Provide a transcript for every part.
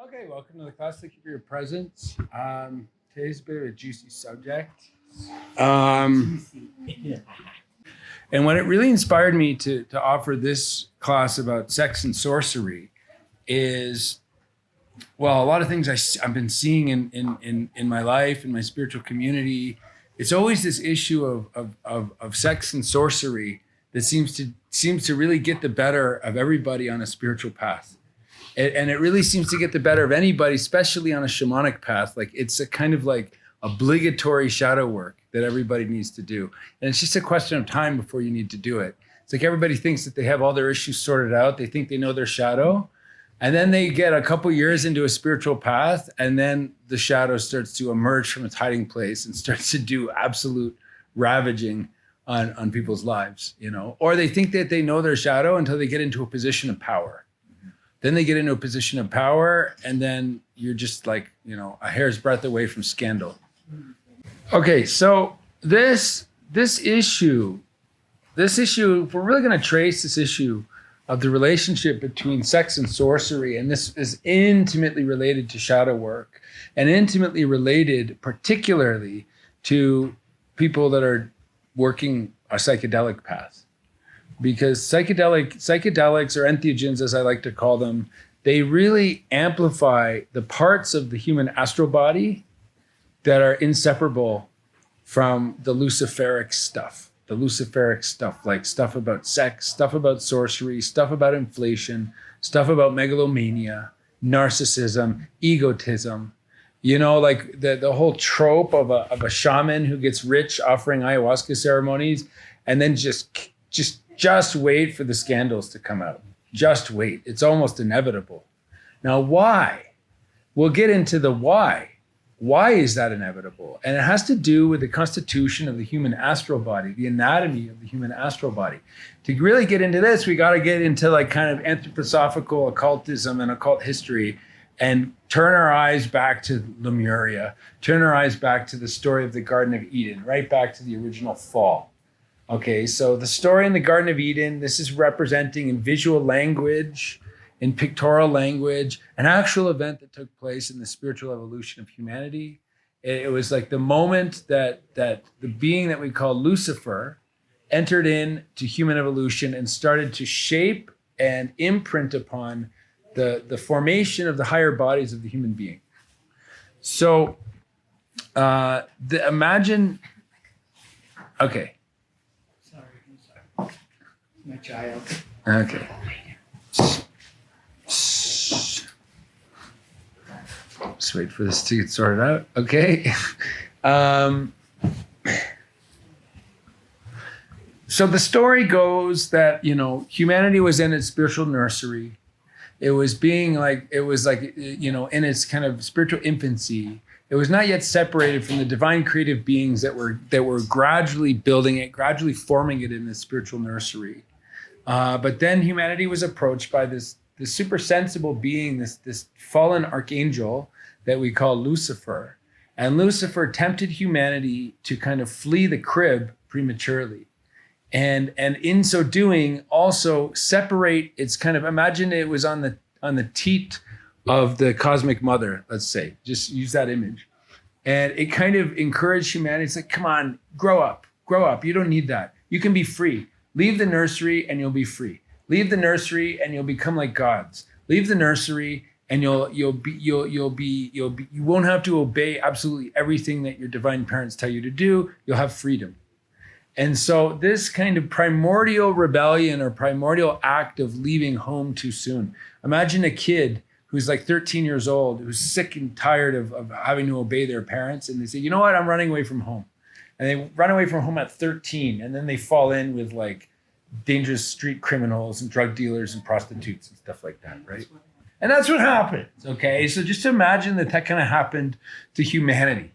Okay, welcome to the class. Thank you for your presence. Today's a bit of a juicy subject. And what it really inspired me to offer this class about sex and sorcery is, well, a lot of things I've been seeing in my life, in my spiritual community. It's always this issue of sex and sorcery that seems to really get the better of everybody on a spiritual path. And it really seems to get the better of anybody, especially on a shamanic path. Like it's a kind of like obligatory shadow work that everybody needs to do. And it's just a question of time before you need to do it. It's like everybody thinks that they have all their issues sorted out. They think they know their shadow. And then they get a couple years into a spiritual path, and then the shadow starts to emerge from its hiding place and starts to do absolute ravaging on people's lives, you know? Or they think that they know their shadow until they get into a position of power. Then they get into a position of power, and then you're just like, you know, a hair's breadth away from scandal. Okay, so this issue, if we're really going to trace this issue of the relationship between sex and sorcery, and this is intimately related to shadow work, and intimately related particularly to people that are working a psychedelic path. Because psychedelics or entheogens, as I like to call them, they really amplify the parts of the human astral body that are inseparable from the Luciferic stuff. The Luciferic stuff, like stuff about sex, stuff about sorcery, stuff about inflation, stuff about megalomania, narcissism, egotism. You know, like the whole trope of a shaman who gets rich offering ayahuasca ceremonies, and then just wait for the scandals to come out. Just wait. It's almost inevitable. Now, why? We'll get into the why. Why is that inevitable? And it has to do with the constitution of the human astral body, the anatomy of the human astral body. To really get into this, we got to get into like kind of anthroposophical occultism and occult history and turn our eyes back to Lemuria, turn our eyes back to the story of the Garden of Eden, right back to the original fall. Okay, so the story in the Garden of Eden, this is representing in visual language, in pictorial language, an actual event that took place in the spiritual evolution of humanity. It was like the moment that the being that we call Lucifer entered into human evolution and started to shape and imprint upon the formation of the higher bodies of the human being. So imagine, okay. My child. Okay. Just wait for this to get sorted out. Okay. So the story goes that, you know, humanity was in its spiritual nursery. It was in its kind of spiritual infancy. It was not yet separated from the divine creative beings that were gradually building it, gradually forming it in the spiritual nursery. But then humanity was approached by this super sensible being, this fallen archangel that we call Lucifer. And Lucifer tempted humanity to kind of flee the crib prematurely. And in so doing, also separate its kind of, imagine it was on the teat of the cosmic mother, let's say, just use that image. And it kind of encouraged humanity. It's like, come on, grow up. You don't need that. You can be free. Leave the nursery and you'll be free. Leave the nursery and you'll become like gods. Leave the nursery and you won't have to obey absolutely everything that your divine parents tell you to do. You'll have freedom. And so this kind of primordial rebellion or primordial act of leaving home too soon. Imagine a kid who's like 13 years old, who's sick and tired of having to obey their parents. And they say, you know what, I'm running away from home. And they run away from home at 13, and then they fall in with like dangerous street criminals and drug dealers and prostitutes and stuff like that, right? And that's what happens, okay? So just imagine that kind of happened to humanity.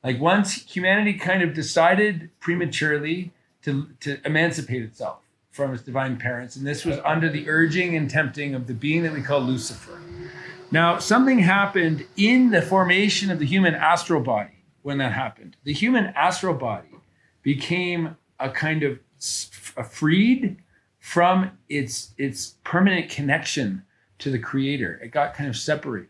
Like once humanity kind of decided prematurely to emancipate itself from its divine parents, and this was under the urging and tempting of the being that we call Lucifer. Now, something happened in the formation of the human astral body. When that happened, the human astral body became a kind of freed from its permanent connection to the creator. It got kind of separated.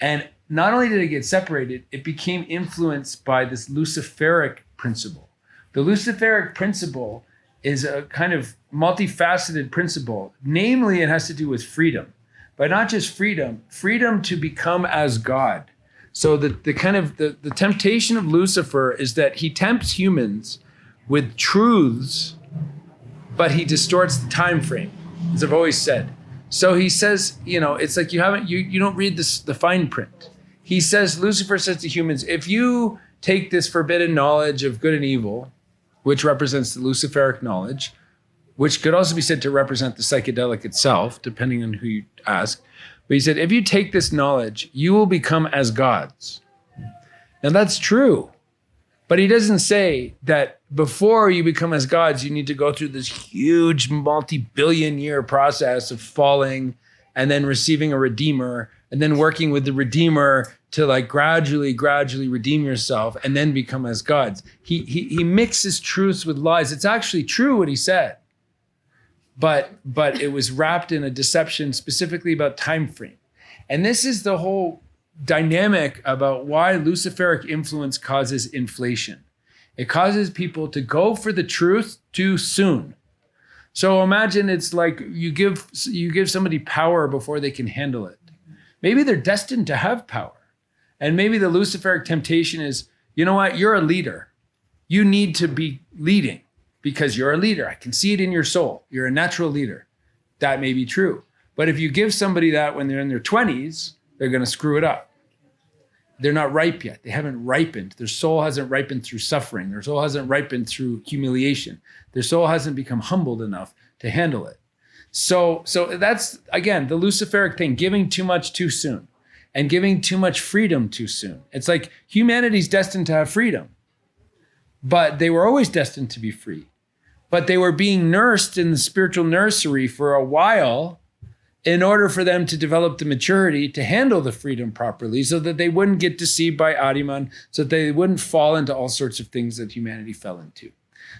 And not only did it get separated, it became influenced by this Luciferic principle. The Luciferic principle is a kind of multifaceted principle. Namely, it has to do with freedom, but not just freedom to become as God. So the kind of the temptation of Lucifer is that he tempts humans with truths, but he distorts the time frame, as I've always said. So he says, it's like you don't read the fine print. He says, Lucifer says to humans, if you take this forbidden knowledge of good and evil, which represents the Luciferic knowledge, which could also be said to represent the psychedelic itself, depending on who you ask. But he said, if you take this knowledge, you will become as gods. Now that's true. But he doesn't say that before you become as gods, you need to go through this huge multi-billion year process of falling and then receiving a redeemer and then working with the redeemer to like gradually redeem yourself and then become as gods. He mixes truths with lies. It's actually true what he said, but it was wrapped in a deception specifically about time frame. And this is the whole dynamic about why Luciferic influence causes inflation. It causes people to go for the truth too soon. So imagine it's like you give somebody power before they can handle it. Maybe they're destined to have power. And maybe the Luciferic temptation is, you know what, you're a leader. You need to be leading because you're a leader. I can see it in your soul. You're a natural leader. That may be true. But if you give somebody that when they're in their 20s, they're going to screw it up. They're not ripe yet. They haven't ripened. Their soul hasn't ripened through suffering. Their soul hasn't ripened through humiliation. Their soul hasn't become humbled enough to handle it. So that's, again, the Luciferic thing, giving too much too soon and giving too much freedom too soon. It's like humanity's destined to have freedom, but they were always destined to be free. But they were being nursed in the spiritual nursery for a while in order for them to develop the maturity to handle the freedom properly so that they wouldn't get deceived by Ahriman, so that they wouldn't fall into all sorts of things that humanity fell into.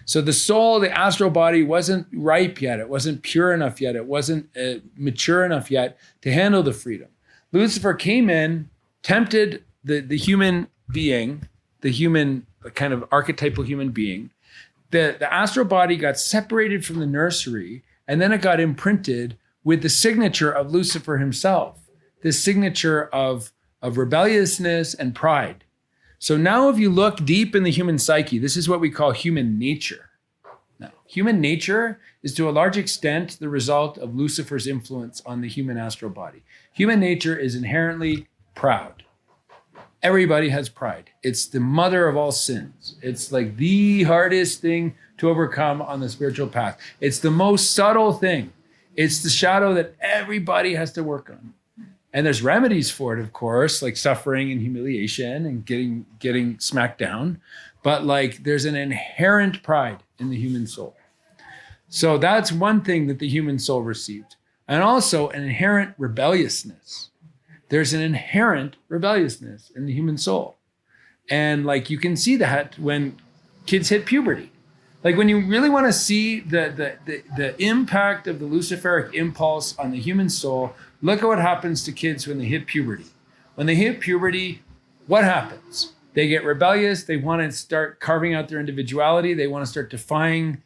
So the soul, the astral body wasn't ripe yet. It wasn't pure enough yet. It wasn't mature enough yet to handle the freedom. Lucifer came in, tempted the human being, the human kind of archetypal human being. The astral body got separated from the nursery, and then it got imprinted with the signature of Lucifer himself, this signature of rebelliousness and pride. So now if you look deep in the human psyche, this is what we call human nature. Now, human nature is to a large extent the result of Lucifer's influence on the human astral body. Human nature is inherently proud. Everybody has pride. It's the mother of all sins. It's like the hardest thing to overcome on the spiritual path. It's the most subtle thing. It's the shadow that everybody has to work on. And there's remedies for it, of course, like suffering and humiliation and getting smacked down. But like there's an inherent pride in the human soul. So that's one thing that the human soul received. And also an inherent rebelliousness. There's an inherent rebelliousness in the human soul. And like you can see that when kids hit puberty. Like when you really want to see the impact of the Luciferic impulse on the human soul, look at what happens to kids when they hit puberty. When they hit puberty, what happens? They get rebellious. They want to start carving out their individuality. They want to start defying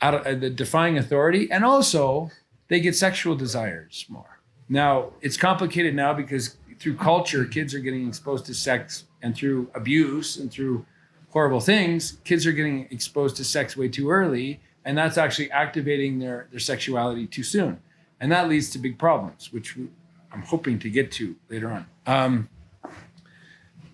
authority. And also, they get sexual desires more. Now, it's complicated now because through culture, kids are getting exposed to sex, and through abuse and through horrible things, kids are getting exposed to sex way too early, and that's actually activating their sexuality too soon. And that leads to big problems, which I'm hoping to get to later on.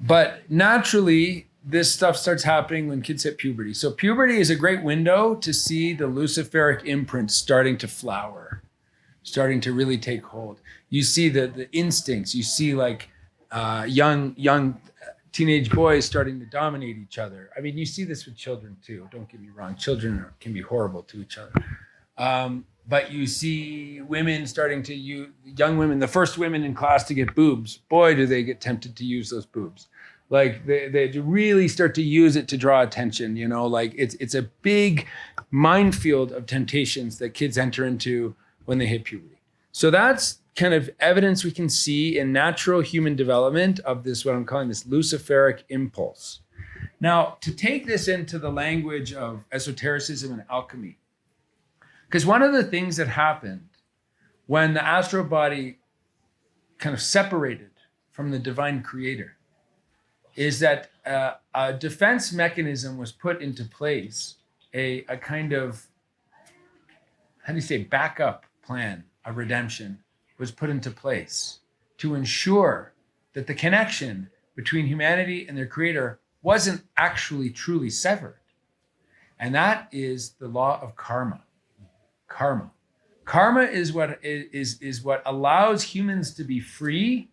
But naturally, this stuff starts happening when kids hit puberty. So puberty is a great window to see the Luciferic imprint starting to flower, starting to really take hold. You see the instincts. You see like young teenage boys starting to dominate each other. I mean, you see this with children too. Don't get me wrong. Children can be horrible to each other. But you see women starting to use, young women, the first women in class to get boobs. Boy, do they get tempted to use those boobs. Like they really start to use it to draw attention, you know, like it's a big minefield of temptations that kids enter into when they hit puberty. So that's kind of evidence we can see in natural human development of this, what I'm calling this Luciferic impulse. Now, to take this into the language of esotericism and alchemy, because one of the things that happened when the astral body kind of separated from the divine creator is that a defense mechanism was put into place, a kind of, how do you say, backup plan of redemption was put into place to ensure that the connection between humanity and their creator wasn't actually truly severed. And that is the law of karma. Karma. Karma is what allows humans to be free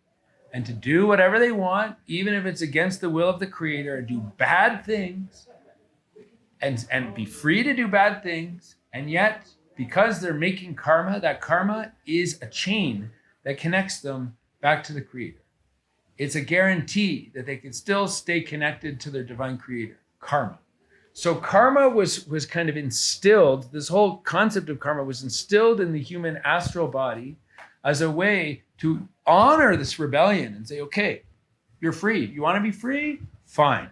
and to do whatever they want, even if it's against the will of the creator, and do bad things and be free to do bad things. And yet, because they're making karma, that karma is a chain that connects them back to the creator. It's a guarantee that they can still stay connected to their divine creator, karma. So karma was kind of instilled, this whole concept of karma was instilled in the human astral body as a way to honor this rebellion and say, okay, you're free. You want to be free? Fine.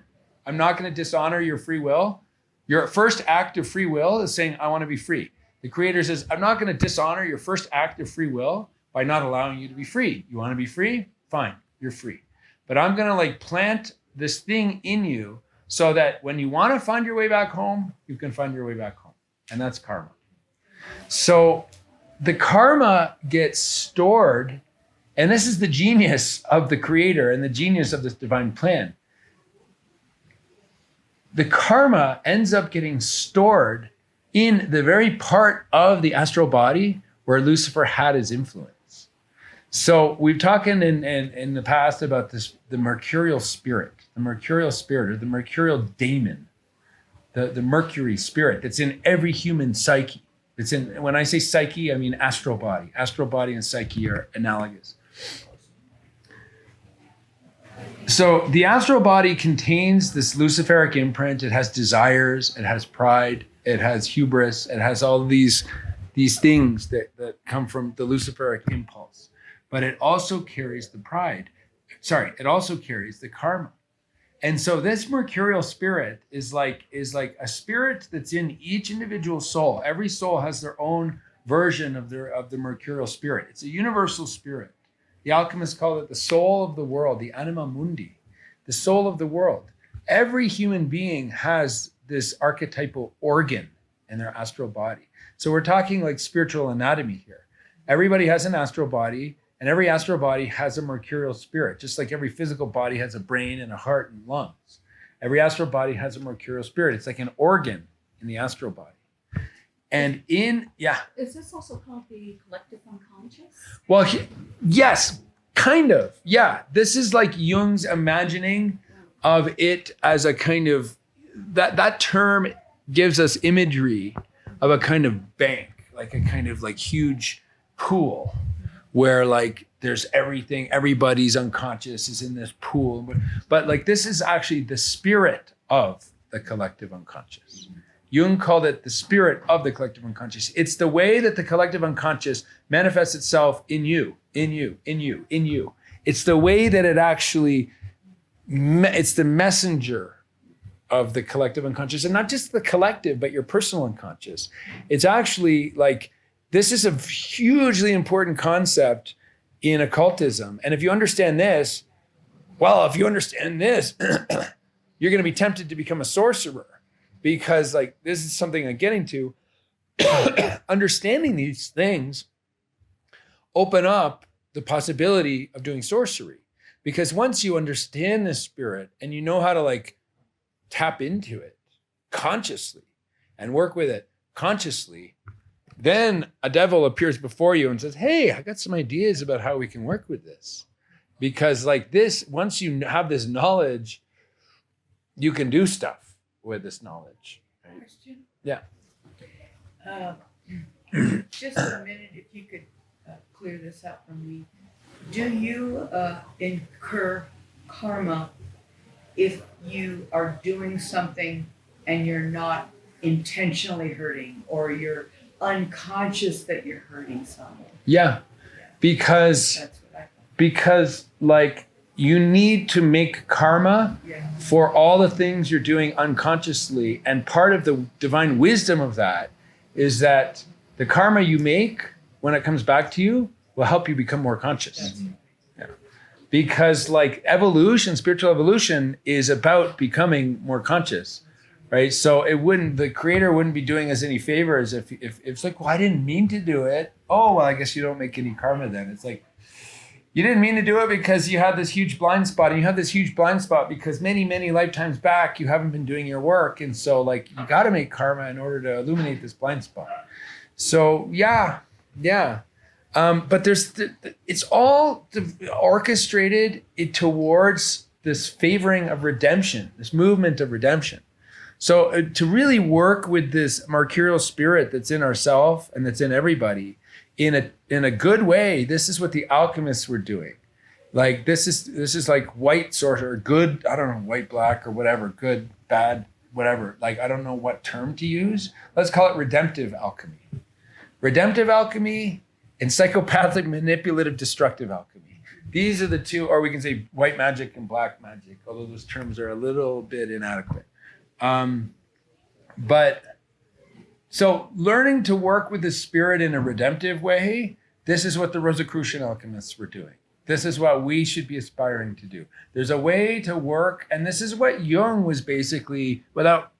I'm not going to dishonor your free will. Your first act of free will is saying, I want to be free. The creator says, I'm not going to dishonor your first act of free will by not allowing you to be free. You want to be free? Fine, you're free. But I'm going to plant this thing in you so that when you want to find your way back home, you can find your way back home. And that's karma. So the karma gets stored, and this is the genius of the creator and the genius of this divine plan. The karma ends up getting stored in the very part of the astral body where Lucifer had his influence. So we've talked in the past about the Mercurial spirit, or the Mercurial daemon, the Mercury spirit that's in every human psyche. It's in, when I say psyche, I mean astral body. Astral body and psyche are analogous. So the astral body contains this Luciferic imprint. It has desires, it has pride, it has hubris, it has all these things that come from the Luciferic impulse. But it also carries the pride. It also carries the karma. And so this Mercurial spirit is like a spirit that's in each individual soul. Every soul has their own version of the Mercurial spirit. It's a universal spirit. The alchemists call it the soul of the world, the anima mundi, the soul of the world. Every human being has this archetypal organ in their astral body. So we're talking like spiritual anatomy here. Everybody has an astral body, and every astral body has a Mercurial spirit, just like every physical body has a brain and a heart and lungs. Every astral body has a Mercurial spirit. It's like an organ in the astral body. And is this also called the collective unconscious? Well, yes, kind of. Yeah, this is like Jung's imagining of it as a kind of, that term gives us imagery of a kind of bank, like a kind of like huge pool where like there's everything, everybody's unconscious is in this pool. But like this is actually the spirit of the collective unconscious. Jung called it the spirit of the collective unconscious. It's the way that the collective unconscious manifests itself in you, in you, in you, in you. It's the way that it actually, it's the messenger of the collective unconscious, and not just the collective, but your personal unconscious. It's actually like, this is a hugely important concept in occultism. And if you understand this, you're going to be tempted to become a sorcerer. Because like this is something I'm getting to. Understanding these things open up the possibility of doing sorcery. Because once you understand this spirit and you know how to like tap into it consciously and work with it consciously, then a devil appears before you and says, hey, I got some ideas about how we can work with this. Because like this, once you have this knowledge, you can do stuff with this knowledge. Right? Question? Yeah. Just a minute, if you could clear this up for me. Do you incur karma if you are doing something and you're not intentionally hurting, or you're unconscious that you're hurting someone? Yeah. because That's what I thought. because like you need to make karma Yeah. for all the things you're doing unconsciously. And part of the divine wisdom of that is that the karma you make when it comes back to you will help you become more conscious. That's right. Because like evolution, spiritual evolution is about becoming more conscious, right? So the creator wouldn't be doing us any favors if it's like, well, I didn't mean to do it. Oh, well, I guess you don't make any karma then. It's like, you didn't mean to do it because you had this huge blind spot, and you had this huge blind spot because many, many lifetimes back, you haven't been doing your work. And so like, you got to make karma in order to illuminate this blind spot. So yeah. But it's all orchestrated towards this favoring of redemption, this movement of redemption. So to really work with this Mercurial spirit that's in ourself and that's in everybody in a good way, this is what the alchemists were doing. Like this is like white sorcerer, good, I don't know, white, black or whatever, good, bad, whatever. Like, I don't know what term to use. Let's call it redemptive alchemy. Redemptive alchemy and psychopathic, manipulative, destructive alchemy. These are the two, or we can say white magic and black magic, although those terms are a little bit inadequate. But so learning to work with the spirit in a redemptive way, this is what the Rosicrucian alchemists were doing. This is what we should be aspiring to do. There's a way to work, and this is what Jung was basically, without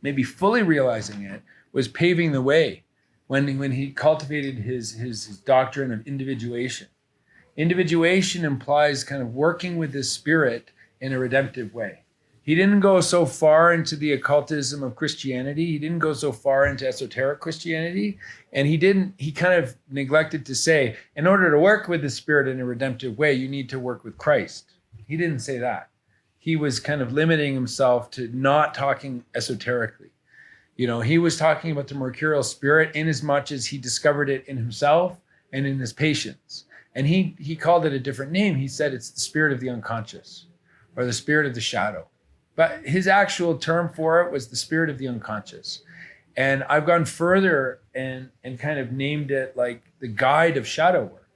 maybe fully realizing it, was paving the way when he cultivated his doctrine of individuation. Individuation implies kind of working with the spirit in a redemptive way. He didn't go so far into the occultism of Christianity. He didn't go so far into esoteric Christianity. And he kind of neglected to say, in order to work with the spirit in a redemptive way, you need to work with Christ. He didn't say that. He was kind of limiting himself to not talking esoterically. You know, he was talking about the Mercurial spirit in as much as he discovered it in himself and in his patients. And he called it a different name. He said it's the spirit of the unconscious or the spirit of the shadow. But his actual term for it was the spirit of the unconscious. And I've gone further and kind of named it like the guide of shadow work.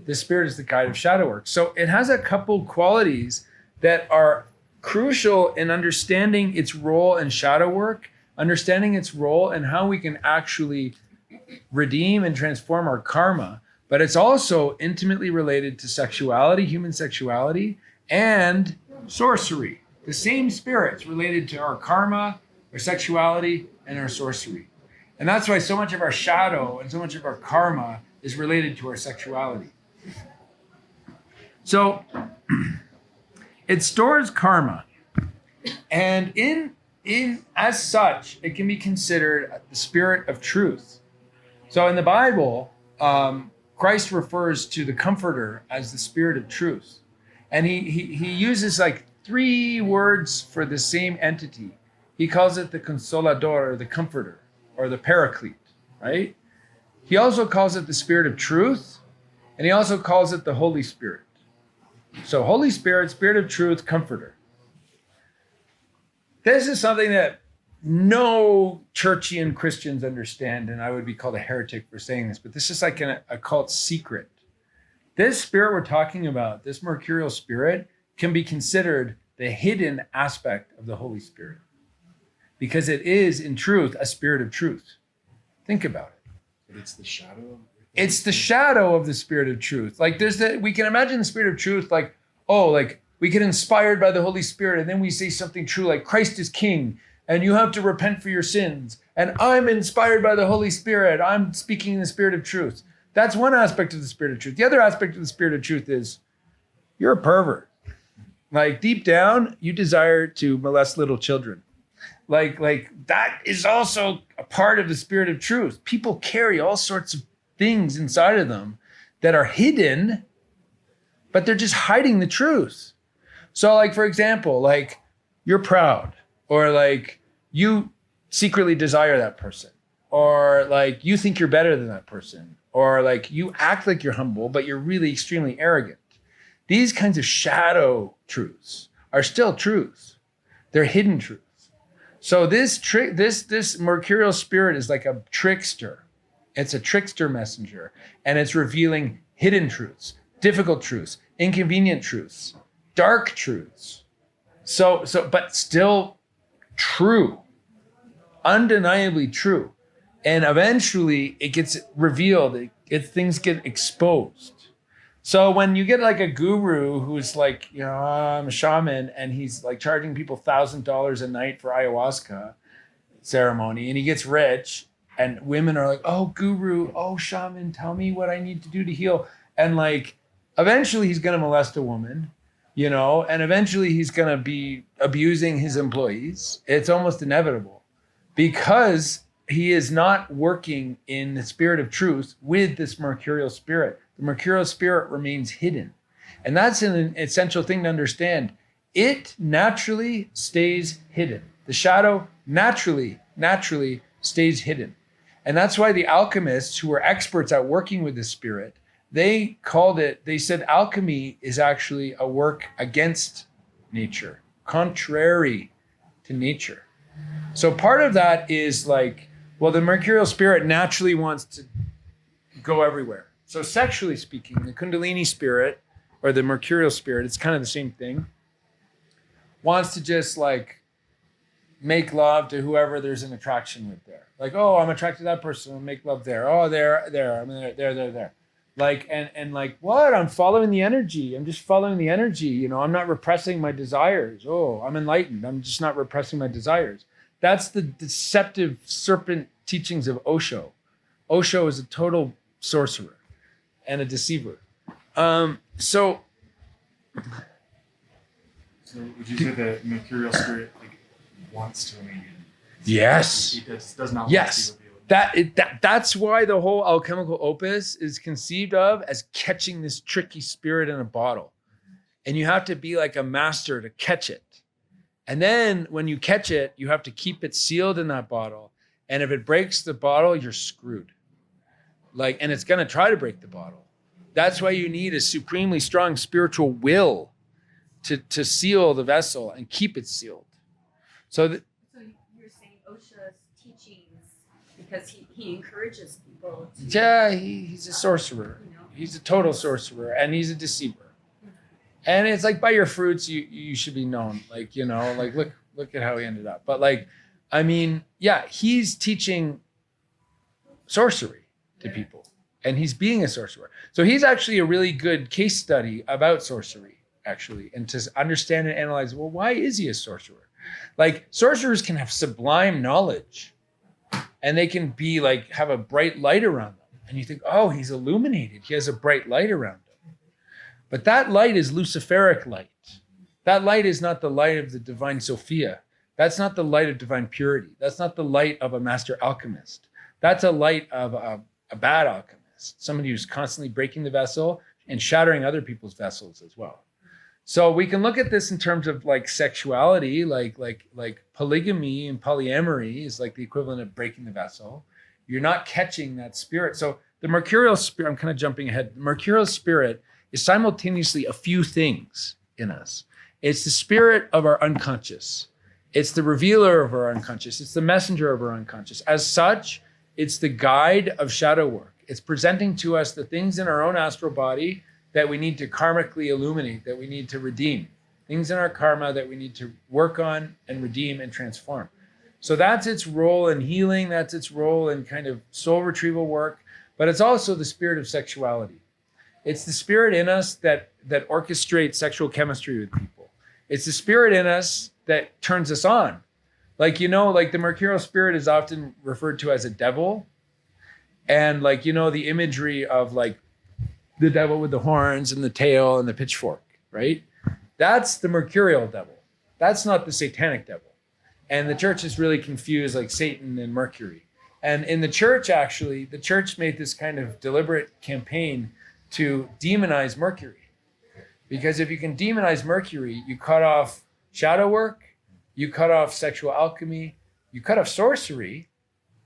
The spirit is the guide of shadow work. So it has a couple qualities that are crucial in understanding its role in shadow work, understanding its role and how we can actually redeem and transform our karma. But it's also intimately related to sexuality, human sexuality, and sorcery. The same spirits related to our karma, our sexuality, and our sorcery. And that's why so much of our shadow and so much of our karma is related to our sexuality. So it stores karma. And in as such, it can be considered the spirit of truth. So in the Bible, Christ refers to the Comforter as the spirit of truth. And he uses like 3 words for the same entity. He calls it the Consolador, or the Comforter, or the Paraclete, right? He also calls it the Spirit of Truth, and he also calls it the Holy Spirit. So Holy Spirit, Spirit of Truth, Comforter. This is something that no churchian Christians understand, and I would be called a heretic for saying this, but this is like an occult secret. This spirit we're talking about, this Mercurial spirit, can be considered the hidden aspect of the Holy Spirit because it is, in truth, a spirit of truth. Think about it. But it's the shadow. It's the shadow of the spirit of truth. Like we can imagine the spirit of truth like, oh, like we get inspired by the Holy Spirit and then we say something true like Christ is King and you have to repent for your sins. And I'm inspired by the Holy Spirit. I'm speaking in the spirit of truth. That's one aspect of the spirit of truth. The other aspect of the spirit of truth is you're a pervert. Like deep down, you desire to molest little children. Like that is also a part of the spirit of truth. People carry all sorts of things inside of them that are hidden, but they're just hiding the truth. So like, for example, like you're proud, or like you secretly desire that person, or like you think you're better than that person, or like you act like you're humble, but you're really extremely arrogant. These kinds of shadow truths are still truths. They're hidden truths. So this Mercurial spirit is like a trickster. It's a trickster messenger, and it's revealing hidden truths, difficult truths, inconvenient truths, dark truths. But still true, undeniably true. And eventually it gets revealed, things get exposed. So when you get like a guru who's like, I'm a shaman, and he's like charging people $1,000 a night for ayahuasca ceremony, and he gets rich, and women are like, oh, guru, oh, shaman, tell me what I need to do to heal. And like, eventually he's going to molest a woman, and eventually he's going to be abusing his employees. It's almost inevitable because he is not working in the spirit of truth with this mercurial spirit. The mercurial spirit remains hidden. And that's an essential thing to understand. It naturally stays hidden. The shadow naturally stays hidden. And that's why the alchemists, who were experts at working with the spirit, they said alchemy is actually a work against nature, contrary to nature. So part of that is like, well, the mercurial spirit naturally wants to go everywhere. So sexually speaking, the Kundalini spirit or the mercurial spirit, it's kind of the same thing, wants to just like make love to whoever there's an attraction with there. Like, oh, I'm attracted to that person, I'll make love there. Oh, there, I'm there. Like, and like, what? I'm following the energy. I'm just following the energy. I'm not repressing my desires. Oh, I'm enlightened. I'm just not repressing my desires. That's the deceptive serpent teachings of Osho. Osho is a total sorcerer and a deceiver. So would you say the mercurial spirit wants to remain hidden? Yes. It does not want yes. to be revealed. That's why the whole alchemical opus is conceived of as catching this tricky spirit in a bottle. And you have to be like a master to catch it. And then when you catch it, you have to keep it sealed in that bottle. And if it breaks the bottle, you're screwed. And it's going to try to break the bottle. That's why you need a supremely strong spiritual will to seal the vessel and keep it sealed. So you're saying Osho's teachings, because he encourages people to... Yeah, he's a sorcerer. He's a total sorcerer, and he's a deceiver. And it's like, by your fruits, you should be known. Look at how he ended up. But he's teaching sorcery to people, and he's being a sorcerer. So he's actually a really good case study about sorcery, actually, and to understand and analyze, well, why is he a sorcerer? Like, sorcerers can have sublime knowledge, and they can be like, have a bright light around them. And you think, oh, he's illuminated. He has a bright light around him. But that light is Luciferic light. That light is not the light of the divine Sophia. That's not the light of divine purity. That's not the light of a master alchemist. That's a light of a bad alchemist, somebody who's constantly breaking the vessel and shattering other people's vessels as well. So we can look at this in terms of like sexuality, like polygamy and polyamory is like the equivalent of breaking the vessel. You're not catching that spirit. So the mercurial spirit, I'm kind of jumping ahead. The mercurial spirit is simultaneously a few things in us. It's the spirit of our unconscious. It's the revealer of our unconscious. It's the messenger of our unconscious. As such, it's the guide of shadow work. It's presenting to us the things in our own astral body that we need to karmically illuminate, that we need to redeem. Things in our karma that we need to work on and redeem and transform. So that's its role in healing. That's its role in kind of soul retrieval work. But it's also the spirit of sexuality. It's the spirit in us that orchestrates sexual chemistry with people. It's the spirit in us that turns us on. The mercurial spirit is often referred to as a devil. And the imagery of the devil with the horns and the tail and the pitchfork, right? That's the mercurial devil. That's not the satanic devil. And the church is really confused, like Satan and Mercury. And in the church, actually, the church made this kind of deliberate campaign to demonize Mercury. Because if you can demonize Mercury, you cut off shadow work, you cut off sexual alchemy, you cut off sorcery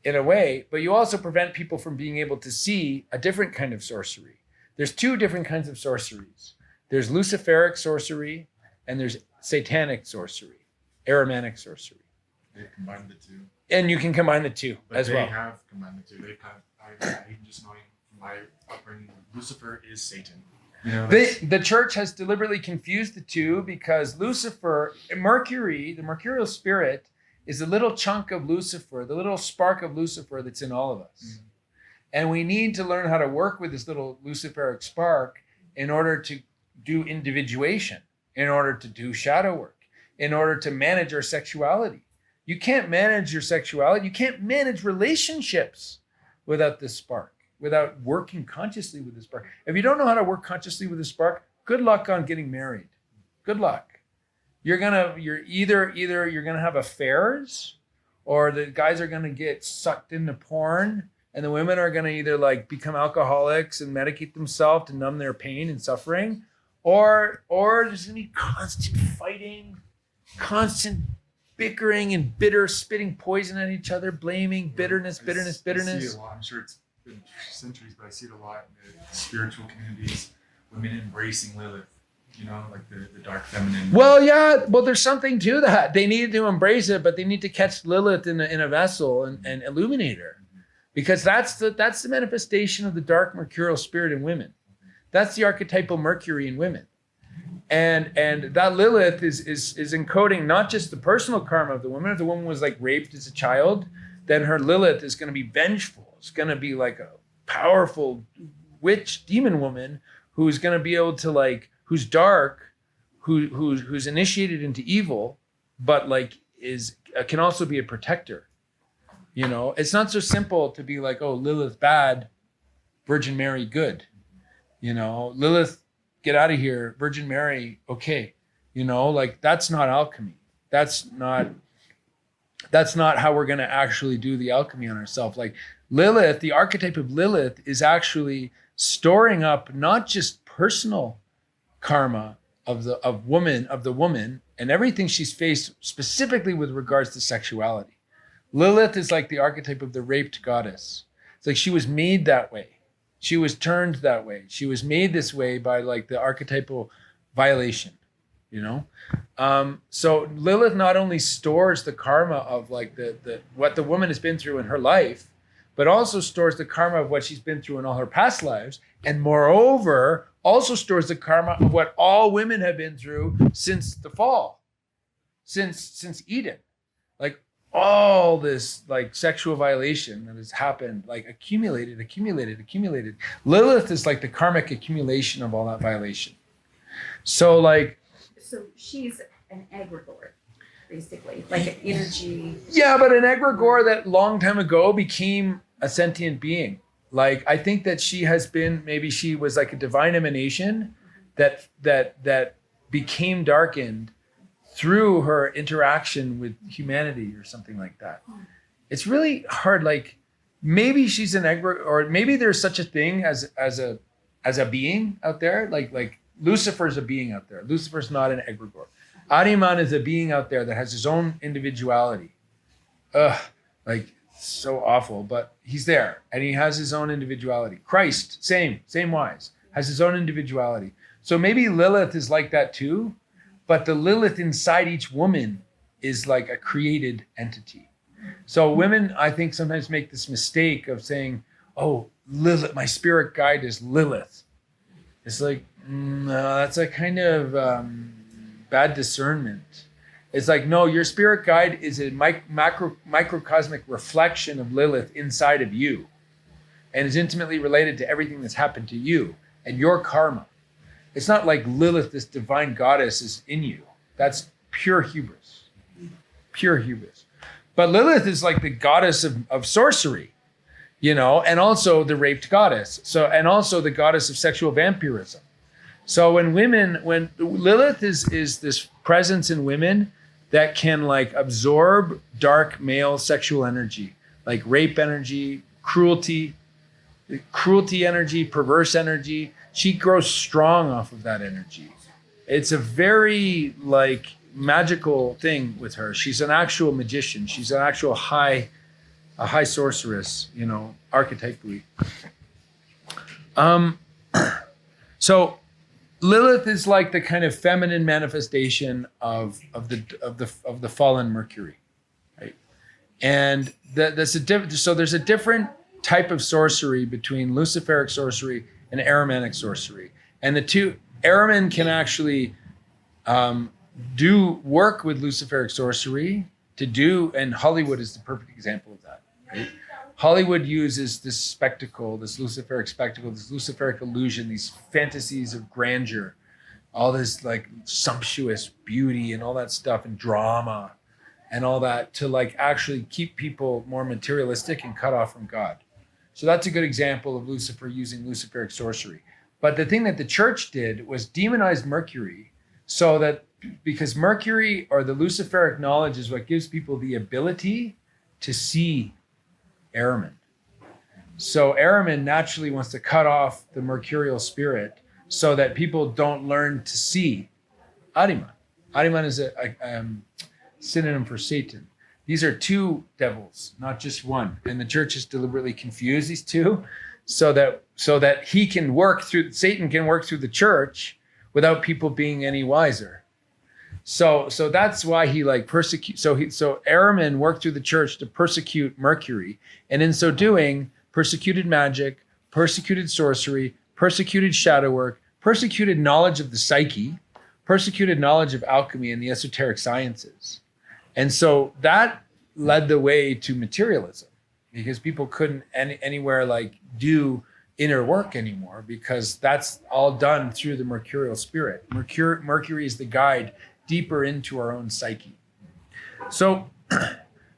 in a way, but you also prevent people from being able to see a different kind of sorcery. There's two different kinds of sorceries. There's Luciferic sorcery and there's Satanic sorcery, Aramanic sorcery. They combine the two. And you can combine the two But as well. They have combined the two. I'm just knowing from my upbringing, Lucifer is Satan. You know, that's- The church has deliberately confused the two because Lucifer, Mercury, the Mercurial spirit, is a little chunk of Lucifer, the little spark of Lucifer that's in all of us. Mhm. And we need to learn how to work with this little Luciferic spark in order to do individuation, in order to do shadow work, in order to manage our sexuality. You can't manage your sexuality. You can't manage relationships without this spark, without working consciously with this spark. If you don't know how to work consciously with this spark, good luck on getting married. Good luck. You're either you're gonna have affairs, or the guys are gonna get sucked into porn, and the women are gonna either like become alcoholics and medicate themselves to numb their pain and suffering, or there's gonna be constant fighting, constant bickering and spitting poison at each other, blaming, bitterness. I see it a lot. I'm sure it's been centuries, but I see it a lot in the spiritual communities. Women embracing Lilith, you know, like the dark feminine. Well, yeah. Well, there's something to that. They need to embrace it, but they need to catch Lilith in a vessel and illuminate her, because that's the manifestation of the dark mercurial spirit in women. That's the archetypal Mercury in women, and that Lilith is encoding not just the personal karma of the woman. If the woman was like raped as a child, then her Lilith is going to be vengeful. It's going to be like a powerful witch demon woman who's going to be able to like, who's dark, who's initiated into evil, but like can also be a protector. You know, it's not so simple to be like, oh, Lilith bad, Virgin Mary good. You know, Lilith, get out of here, Virgin Mary okay. You know, like that's not alchemy. That's not how we're going to actually do the alchemy on ourselves. Like Lilith, the archetype of Lilith is actually storing up not just personal karma of the woman and everything she's faced specifically with regards to sexuality. Lilith is like the archetype of the raped goddess. It's like she was made that way. She was turned that way. She was made this way by like the archetypal violation, you know? So Lilith not only stores the karma of like the what the woman has been through in her life, but also stores the karma of what she's been through in all her past lives. And moreover, also stores the karma of what all women have been through since the fall, since Eden. Like all this like sexual violation that has happened, like accumulated. Lilith is like the karmic accumulation of all that violation. So she's an egregore, basically, like an energy. Yeah, but an egregore that long time ago became a sentient being. Like I think that maybe she was like a divine emanation that became darkened through her interaction with humanity or something like that. It's really hard. Like maybe she's an egregore, or maybe there's such a thing as a being out there. Like Lucifer's a being out there. Lucifer's not an egregore. Ahriman is a being out there that has his own individuality. Like so awful, but he's there and he has his own individuality. Christ, same wise, has his own individuality. So maybe Lilith is like that too, but the Lilith inside each woman is like a created entity. So women, I think, sometimes make this mistake of saying, oh, Lilith, my spirit guide is Lilith. It's like, no, that's a kind of bad discernment. It's like, no, your spirit guide is a microcosmic reflection of Lilith inside of you and is intimately related to everything that's happened to you and your karma. It's not like Lilith, this divine goddess, is in you. That's pure hubris. Pure hubris. But Lilith is like the goddess of sorcery, you know, and also the raped goddess. And also the goddess of sexual vampirism. So when Lilith is this presence in women that can like absorb dark male sexual energy, like rape energy, cruelty energy, perverse energy. She grows strong off of that energy. It's a very like magical thing with her. She's an actual magician. She's an actual high sorceress, you know, archetypally. So Lilith is like the kind of feminine manifestation of the fallen Mercury, right? And there's a different type of sorcery between Luciferic sorcery and Ahrimanic sorcery. And the two, Ahriman can actually do work with Luciferic sorcery and Hollywood is the perfect example of that, right? Hollywood uses this spectacle, this Luciferic spectacle, this Luciferic illusion, these fantasies of grandeur, all this like sumptuous beauty and all that stuff and drama and all that to like actually keep people more materialistic and cut off from God. So that's a good example of Lucifer using Luciferic sorcery. But the thing that the church did was demonize Mercury, so that because Mercury or the Luciferic knowledge is what gives people the ability to see Ahriman. So Ahriman naturally wants to cut off the Mercurial spirit so that people don't learn to see Ahriman. Ahriman is a synonym for Satan. These are two devils, not just one. And the church has deliberately confused these two so that Satan can work through the church without people being any wiser. So that's why he like persecute. So Ahriman worked through the church to persecute Mercury, and in so doing, persecuted magic, persecuted sorcery, persecuted shadow work, persecuted knowledge of the psyche, persecuted knowledge of alchemy and the esoteric sciences. And so that led the way to materialism, because people couldn't anywhere like do inner work anymore, because that's all done through the Mercurial spirit. Mercury is the guide deeper into our own psyche. So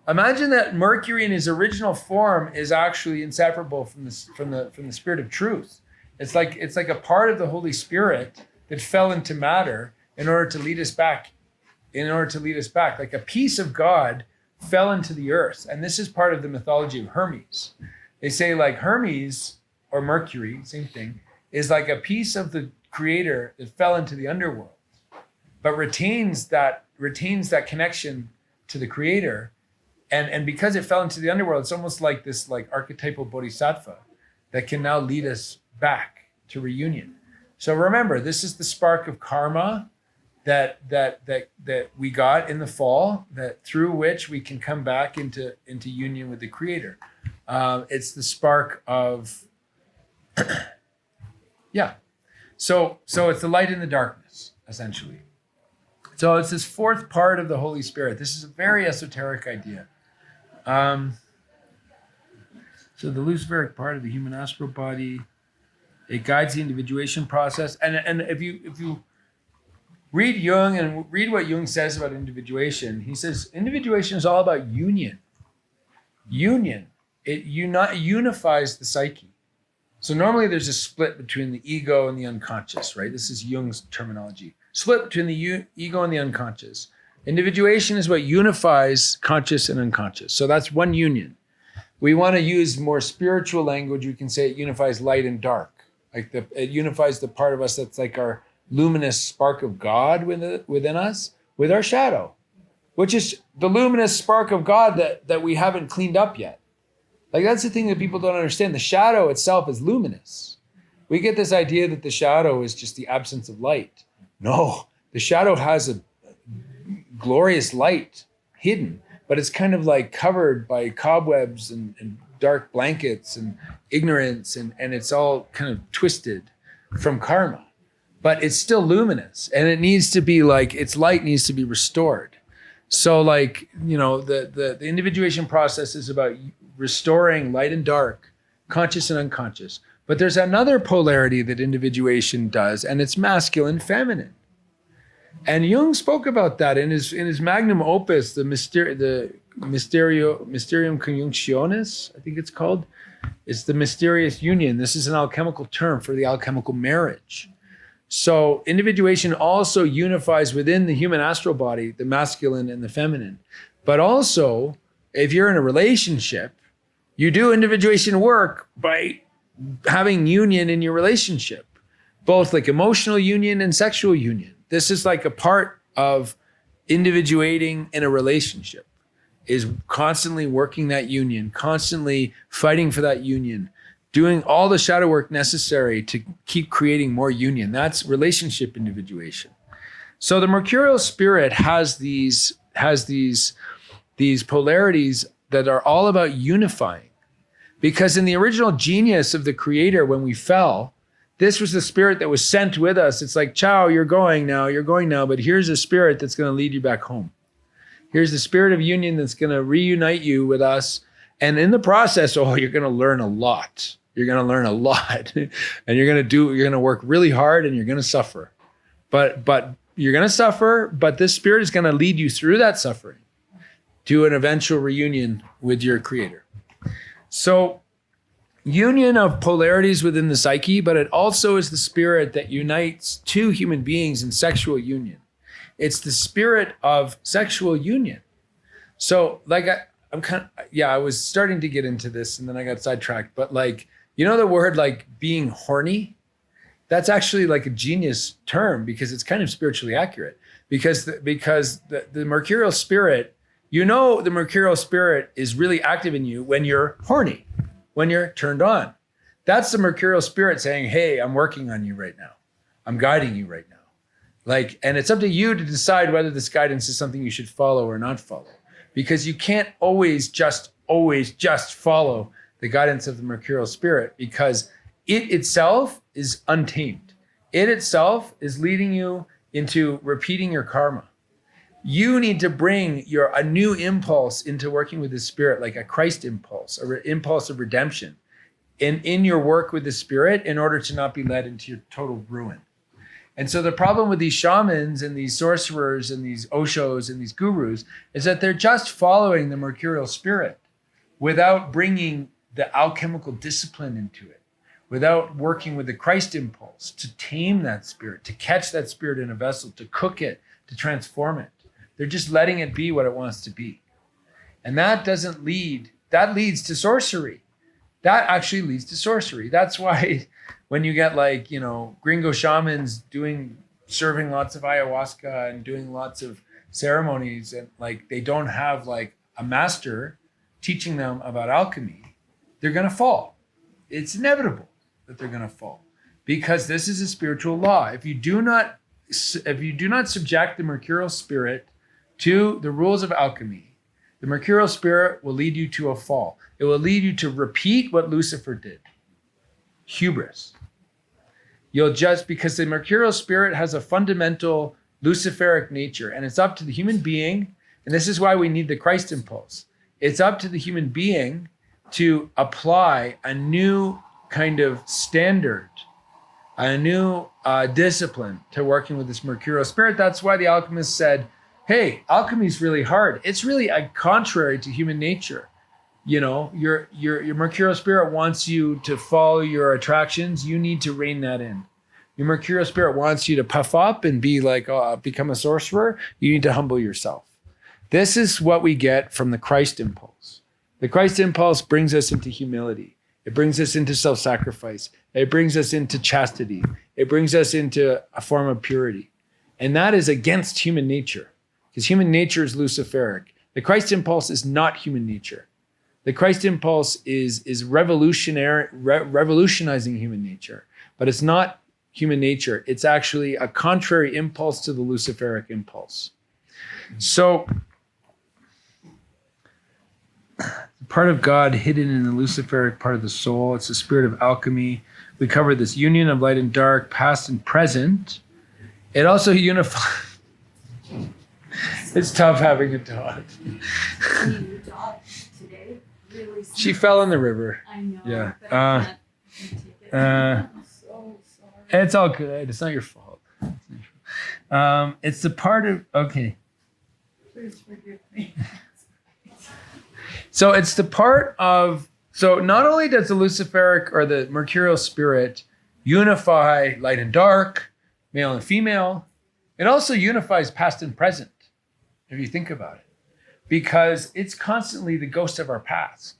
imagine that Mercury in his original form is actually inseparable from the spirit of truth. It's like a part of the Holy Spirit that fell into matter in order to lead us back. Like a piece of God fell into the earth. And this is part of the mythology of Hermes. They say like Hermes or Mercury, same thing, is like a piece of the creator that fell into the underworld, but retains that connection to the creator. And because it fell into the underworld, it's almost like this like archetypal bodhisattva that can now lead us back to reunion. So remember, this is the spark of karma that we got in the fall, that through which we can come back into union with the creator. It's the spark of yeah. So it's the light in the darkness, essentially. So it's this fourth part of the Holy Spirit. This is a very esoteric idea. So the Luciferic part of the human astral body, it guides the individuation process. And if you read Jung and read what Jung says about individuation, he says individuation is all about union. Union. It unifies the psyche. So normally there's a split between the ego and the unconscious, right? This is Jung's terminology. Split between the ego and the unconscious. Individuation is what unifies conscious and unconscious. So that's one union. We want to use more spiritual language. We can say it unifies light and dark. Like it unifies the part of us that's like our luminous spark of God within us with our shadow, which is the luminous spark of God that we haven't cleaned up yet. Like that's the thing that people don't understand. The shadow itself is luminous. We get this idea that the shadow is just the absence of light. No, the shadow has a glorious light hidden, but it's kind of like covered by cobwebs and dark blankets and ignorance, and it's all kind of twisted from karma. But it's still luminous, and it needs to be like, its light needs to be restored. So like, the individuation process is about restoring light and dark, conscious and unconscious. But there's another polarity that individuation does, and it's masculine, feminine. And Jung spoke about that in his magnum opus, the Mysterium Conjunctionis, I think it's called. It's the mysterious union. This is an alchemical term for the alchemical marriage. So individuation also unifies within the human astral body, the masculine and the feminine. But also, if you're in a relationship, you do individuation work by having union in your relationship, both like emotional union and sexual union. This is like a part of individuating in a relationship, is constantly working that union, constantly fighting for that union, doing all the shadow work necessary to keep creating more union. That's relationship individuation. So the Mercurial spirit has these polarities that are all about unifying. Because in the original genius of the creator, when we fell, this was the spirit that was sent with us. It's like, ciao, you're going now, but here's a spirit that's going to lead you back home. Here's the spirit of union that's going to reunite you with us. And in the process, you're going to learn a lot. You're going to learn a lot. And you're going to work really hard and you're going to suffer. But you're going to suffer, but this spirit is going to lead you through that suffering to an eventual reunion with your creator. So union of polarities within the psyche, but it also is the spirit that unites two human beings in sexual union. It's the spirit of sexual union. So like I was starting to get into this and then I got sidetracked, but like, you know, the word like being horny, that's actually like a genius term because it's kind of spiritually accurate because the Mercurial spirit, you know, the Mercurial spirit is really active in you when you're horny, when you're turned on. That's the Mercurial spirit saying, hey, I'm working on you right now. I'm guiding you right now. Like, and it's up to you to decide whether this guidance is something you should follow or not follow, because you can't always just follow the guidance of the Mercurial spirit because it itself is untamed. It itself is leading you into repeating your karma. You need to bring a new impulse into working with the spirit, like a Christ impulse, an impulse of redemption in your work with the spirit in order to not be led into your total ruin. And so the problem with these shamans and these sorcerers and these oshos and these gurus is that they're just following the Mercurial spirit without bringing the alchemical discipline into it, without working with the Christ impulse to tame that spirit, to catch that spirit in a vessel, to cook it, to transform it. They're just letting it be what it wants to be. And that leads to sorcery. That actually leads to sorcery. That's why when you get like, you know, gringo shamans serving lots of ayahuasca and doing lots of ceremonies and like they don't have like a master teaching them about alchemy, they're going to fall. It's inevitable that they're going to fall because this is a spiritual law. If you do not subject the Mercurial spirit to the rules of alchemy, the Mercurial spirit will lead you to a fall. It will lead you to repeat what Lucifer did. Hubris. Because the Mercurial spirit has a fundamental Luciferic nature, and it's up to the human being, and this is why we need the Christ impulse. It's up to the human being to apply a new kind of standard, a new discipline to working with this Mercurial spirit. That's why the alchemists said, hey, alchemy is really hard. It's really contrary to human nature. You know, your Mercurial spirit wants you to follow your attractions. You need to rein that in. Your Mercurial spirit wants you to puff up and be like, become a sorcerer. You need to humble yourself. This is what we get from the Christ impulse. The Christ impulse brings us into humility. It brings us into self-sacrifice. It brings us into chastity. It brings us into a form of purity. And that is against human nature because human nature is Luciferic. The Christ impulse is not human nature. The Christ impulse is revolutionizing human nature, but it's not human nature. It's actually a contrary impulse to the Luciferic impulse. So, part of God hidden in the Luciferic part of the soul, it's the spirit of alchemy. We cover this union of light and dark, past and present. It also unifies. It's tough having a dog. Your dog today really She fell in the river. I know. Yeah. But I can't take it. I'm so sorry. It's all good. It's not your fault. It's the part of, okay. Please forgive me. So it's the part of, so not only does the Luciferic or the Mercurial spirit unify light and dark, male and female, it also unifies past and present, if you think about it, because it's constantly the ghost of our past.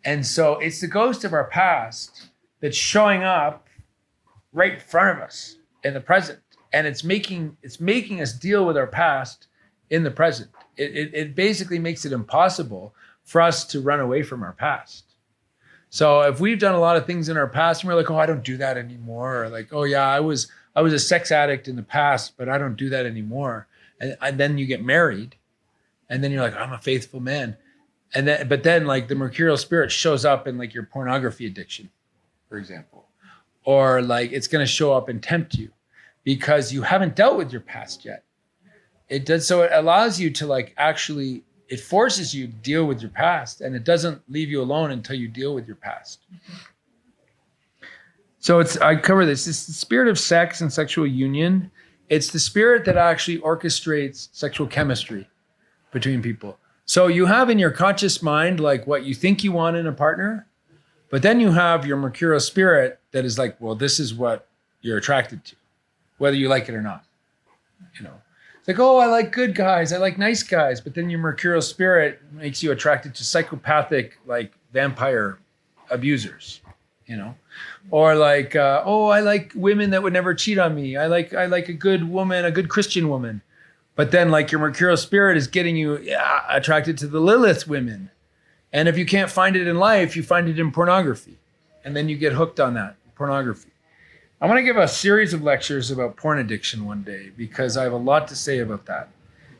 And so it's the ghost of our past that's showing up right in front of us in the present. And it's making us deal with our past in the present. It basically makes it impossible for us to run away from our past. So if we've done a lot of things in our past and we're like, oh, I don't do that anymore. Or like, oh yeah, I was a sex addict in the past, but I don't do that anymore. And then you get married and then you're like, I'm a faithful man. But then like the mercurial spirit shows up in like your pornography addiction, for example, or like it's going to show up and tempt you because you haven't dealt with your past yet. It does. So it allows you to like actually, it forces you to deal with your past, and it doesn't leave you alone until you deal with your past. So I cover this. It's the spirit of sex and sexual union. It's the spirit that actually orchestrates sexual chemistry between people. So you have in your conscious mind, like what you think you want in a partner, but then you have your mercurial spirit that is like, well, this is what you're attracted to, whether you like it or not. You know, it's like, oh, I like good guys. I like nice guys. But then your mercurial spirit makes you attracted to psychopathic, like vampire abusers, you know, or like, oh, I like women that would never cheat on me. I like a good woman, a good Christian woman. But then like your mercurial spirit is getting you attracted to the Lilith women. And if you can't find it in life, you find it in pornography. And then you get hooked on that pornography. I want to give a series of lectures about porn addiction one day because I have a lot to say about that.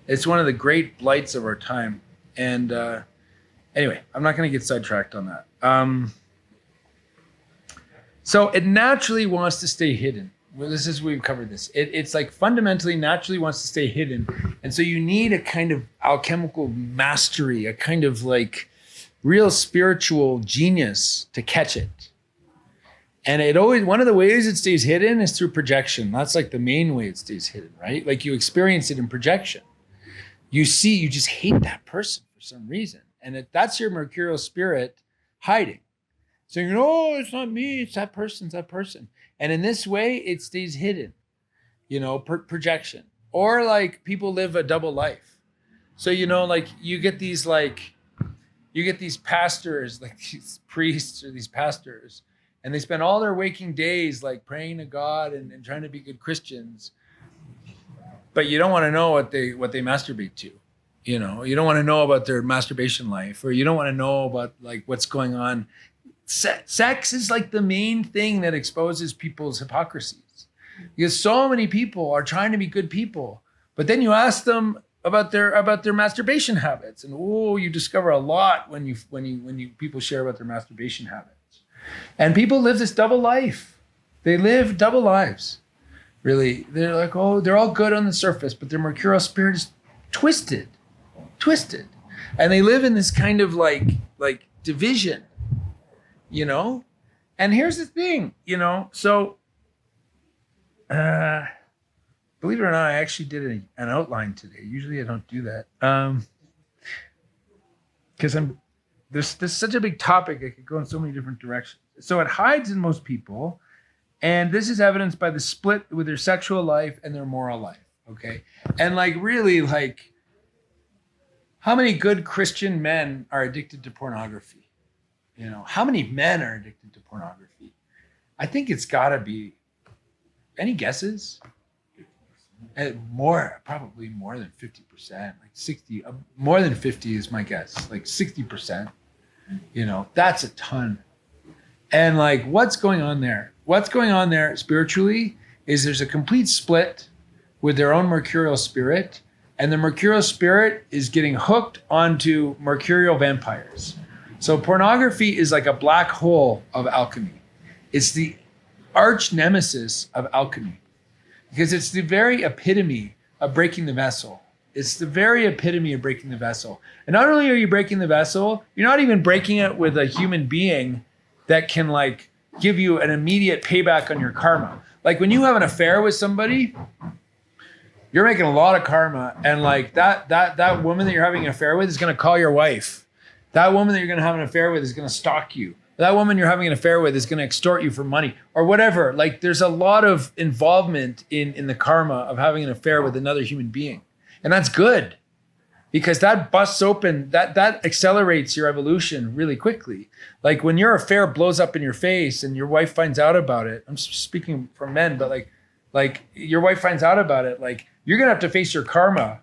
It's one of the great blights of our time. And anyway, I'm not going to get sidetracked on that. So it naturally wants to stay hidden. Well, this is we've covered this. It's like fundamentally naturally wants to stay hidden. And so you need a kind of alchemical mastery, a kind of like real spiritual genius to catch it. And it always, one of the ways it stays hidden is through projection. That's like the main way it stays hidden, right? Like you experience it in projection. You just hate that person for some reason. And that's your mercurial spirit hiding. So you know, oh, it's not me, it's that person, it's that person. And in this way, it stays hidden, you know, projection. Or like people live a double life. So, you know, like you get these pastors, like these priests or these pastors, and they spend all their waking days like praying to God and trying to be good Christians. But you don't want to know what they masturbate to. You know, you don't want to know about their masturbation life, or you don't want to know about like what's going on. Sex is like the main thing that exposes people's hypocrisies, because so many people are trying to be good people, but then you ask them about their masturbation habits, and you discover a lot when you people share about their masturbation habits. And people live this double life. They live double lives. Really, they're like, oh, they're all good on the surface, but their mercurial spirit is twisted, and they live in this kind of like division. You know, and here's the thing, you know, so believe it or not, I actually did an outline today. Usually I don't do that because there's such a big topic. I could go in so many different directions. So it hides in most people, and this is evidenced by the split with their sexual life and their moral life. Okay, and like really, like how many good Christian men are addicted to pornography? You know, how many men are addicted to pornography? I think it's got to be, any guesses? Probably more than 50%, like 60, more than 50 is my guess, like 60%. You know, that's a ton. And like, what's going on there? What's going on there spiritually is there's a complete split with their own mercurial spirit, and the mercurial spirit is getting hooked onto mercurial vampires. So pornography is like a black hole of alchemy. It's the arch nemesis of alchemy because it's the very epitome of breaking the vessel. It's the very epitome of breaking the vessel. And not only are you breaking the vessel, you're not even breaking it with a human being that can like give you an immediate payback on your karma. Like when you have an affair with somebody, you're making a lot of karma, and like that woman that you're having an affair with is going to call your wife. That woman that you're going to have an affair with is going to stalk you. That woman you're having an affair with is going to extort you for money or whatever. Like there's a lot of involvement in the karma of having an affair with another human being. And that's good because that busts open, that accelerates your evolution really quickly. Like when your affair blows up in your face and your wife finds out about it, I'm speaking for men, but like your wife finds out about it, like you're going to have to face your karma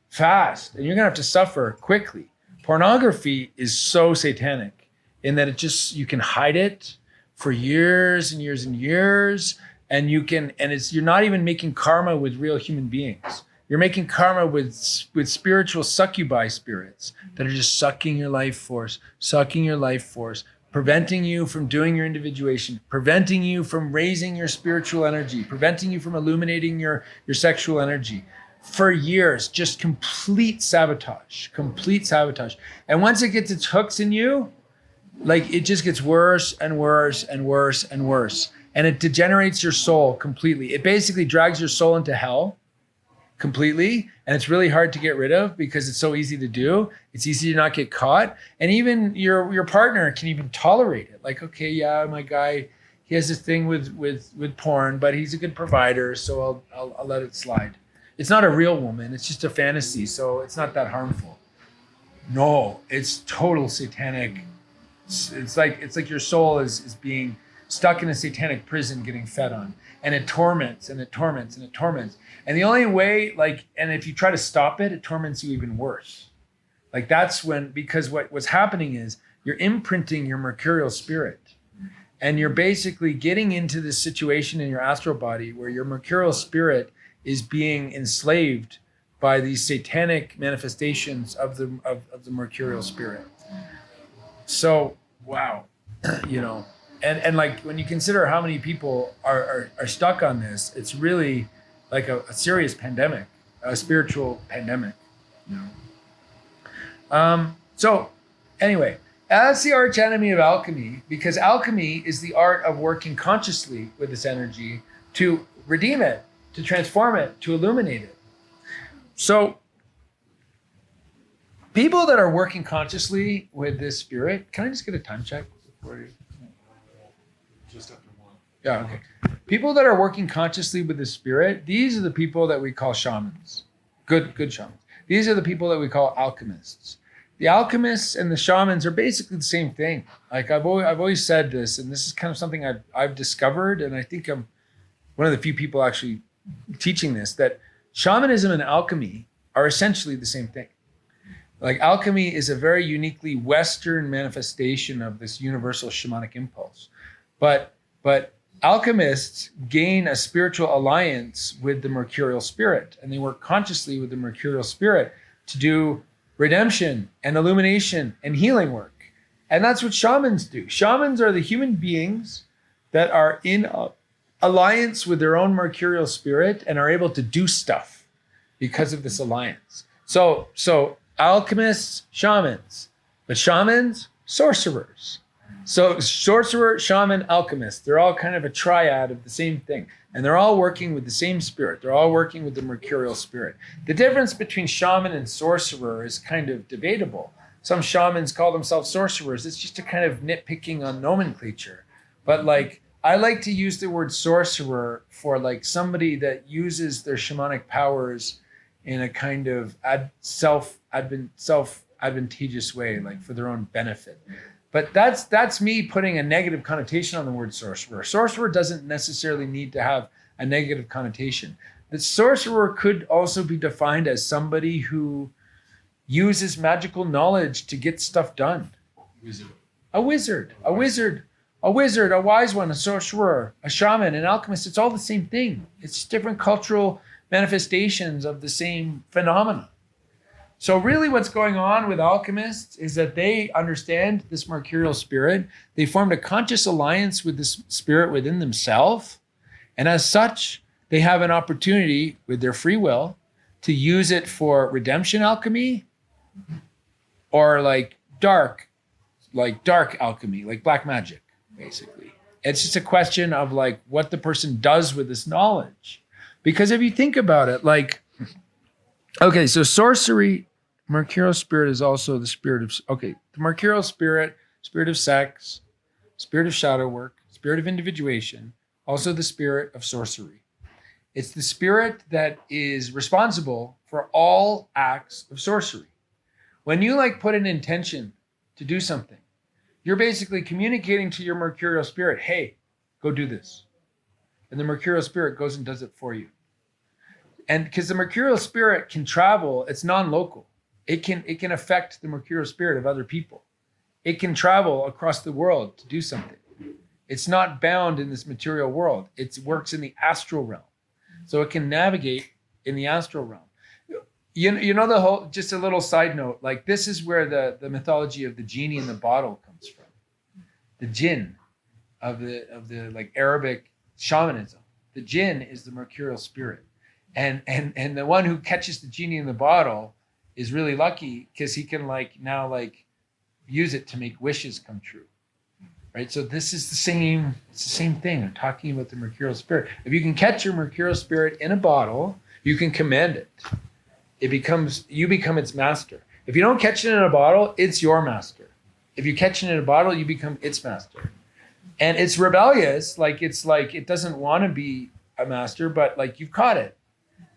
fast and you're going to have to suffer quickly. Pornography is so satanic in that you can hide it for years and years and years, and you're not even making karma with real human beings. You're making karma with spiritual succubi spirits that are just sucking your life force, preventing you from doing your individuation, preventing you from raising your spiritual energy, preventing you from illuminating your sexual energy. For years, just complete sabotage. And once it gets its hooks in you, like it just gets worse and worse and worse and worse. And it degenerates your soul completely. It basically drags your soul into hell completely. And it's really hard to get rid of because it's so easy to do. It's easy to not get caught. And even your partner can even tolerate it. Like, okay, yeah, my guy, he has this thing with porn, but he's a good provider, so I'll let it slide. It's not a real woman. It's just a fantasy. So it's not that harmful. No, it's total satanic. It's like your soul is being stuck in a satanic prison getting fed on. And it torments and it torments and it torments. And the only way, and if you try to stop it, it torments you even worse. Like that's because what's happening is you're imprinting your mercurial spirit. And you're basically getting into this situation in your astral body where your mercurial spirit is being enslaved by these satanic manifestations of the mercurial spirit. So, wow, and like when you consider how many people are stuck on this, it's really like a serious pandemic, a spiritual pandemic. So anyway, that's the arch enemy of alchemy, because alchemy is the art of working consciously with this energy to redeem it, to transform it, to illuminate it. So people that are working consciously with this spirit, can I just get a time check before you? Just after 1. Yeah, okay. People that are working consciously with the spirit, these are the people that we call shamans. Good shamans. These are the people that we call alchemists. The alchemists and the shamans are basically the same thing. Like I've always said this, and this is kind of something I've discovered, and I think I'm one of the few people actually teaching this, that shamanism and alchemy are essentially the same thing. Like alchemy is a very uniquely Western manifestation of this universal shamanic impulse. But alchemists gain a spiritual alliance with the mercurial spirit, and they work consciously with the mercurial spirit to do redemption and illumination and healing work. And that's what shamans do. Shamans are the human beings that are in alliance with their own mercurial spirit and are able to do stuff because of this alliance. So alchemists, shamans, but shamans, sorcerers. So sorcerer, shaman, alchemist, they're all kind of a triad of the same thing. And they're all working with the same spirit. They're all working with the mercurial spirit. The difference between shaman and sorcerer is kind of debatable. Some shamans call themselves sorcerers. It's just a kind of nitpicking on nomenclature. But I like to use the word sorcerer for somebody that uses their shamanic powers in a kind of self-advantageous way, for their own benefit. But that's me putting a negative connotation on the word sorcerer. Sorcerer doesn't necessarily need to have a negative connotation. The sorcerer could also be defined as somebody who uses magical knowledge to get stuff done. A wizard, a wise one, a sorcerer, a shaman, an alchemist. It's all the same thing. It's different cultural manifestations of the same phenomena. So really what's going on with alchemists is that they understand this mercurial spirit. They formed a conscious alliance with this spirit within themselves. And as such, they have an opportunity with their free will to use it for redemption alchemy or dark alchemy, like black magic, basically. It's just a question of what the person does with this knowledge. Because if you think about it, okay, so sorcery, mercurial spirit is also the spirit of, the mercurial spirit, spirit of sex, spirit of shadow work, spirit of individuation, also the spirit of sorcery. It's the spirit that is responsible for all acts of sorcery. When you put an intention to do something, you're basically communicating to your mercurial spirit, hey, go do this. And the mercurial spirit goes and does it for you. And because the mercurial spirit can travel, it's non-local. It can affect the mercurial spirit of other people. It can travel across the world to do something. It's not bound in this material world. It works in the astral realm. So it can navigate in the astral realm. you know the whole, just a little side note, like this is where the mythology of the genie in the bottle comes from. The jinn of the like Arabic shamanism. The jinn is the mercurial spirit. And the one who catches the genie in the bottle is really lucky because he can now use it to make wishes come true. Right? So this is it's the same thing. I'm talking about the mercurial spirit. If you can catch your mercurial spirit in a bottle, you can command it. You become its master. If you don't catch it in a bottle, it's your master. If you catch it in a bottle, you become its master. And it's rebellious, it doesn't want to be a master, but you've caught it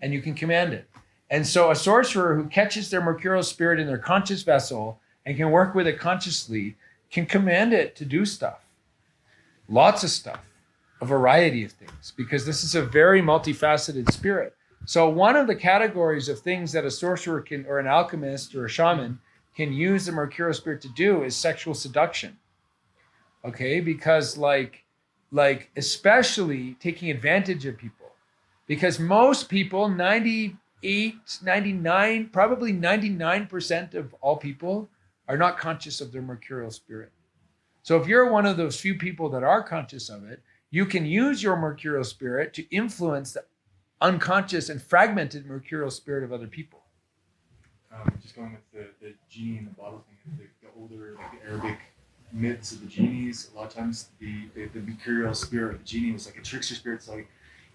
and you can command it. And so a sorcerer who catches their mercurial spirit in their conscious vessel and can work with it consciously can command it to do stuff. Lots of stuff, a variety of things, because this is a very multifaceted spirit. So one of the categories of things that a sorcerer can, or an alchemist or a shaman can use the mercurial spirit to do is sexual seduction. Okay, because especially taking advantage of people. Because most people, 98, 99, probably 99% of all people are not conscious of their mercurial spirit. So if you're one of those few people that are conscious of it, you can use your mercurial spirit to influence the unconscious and fragmented mercurial spirit of other people. Just going with the genie in the bottle thing, the older the Arabic myths of the genies, a lot of times the mercurial spirit, the genie was like a trickster spirit. So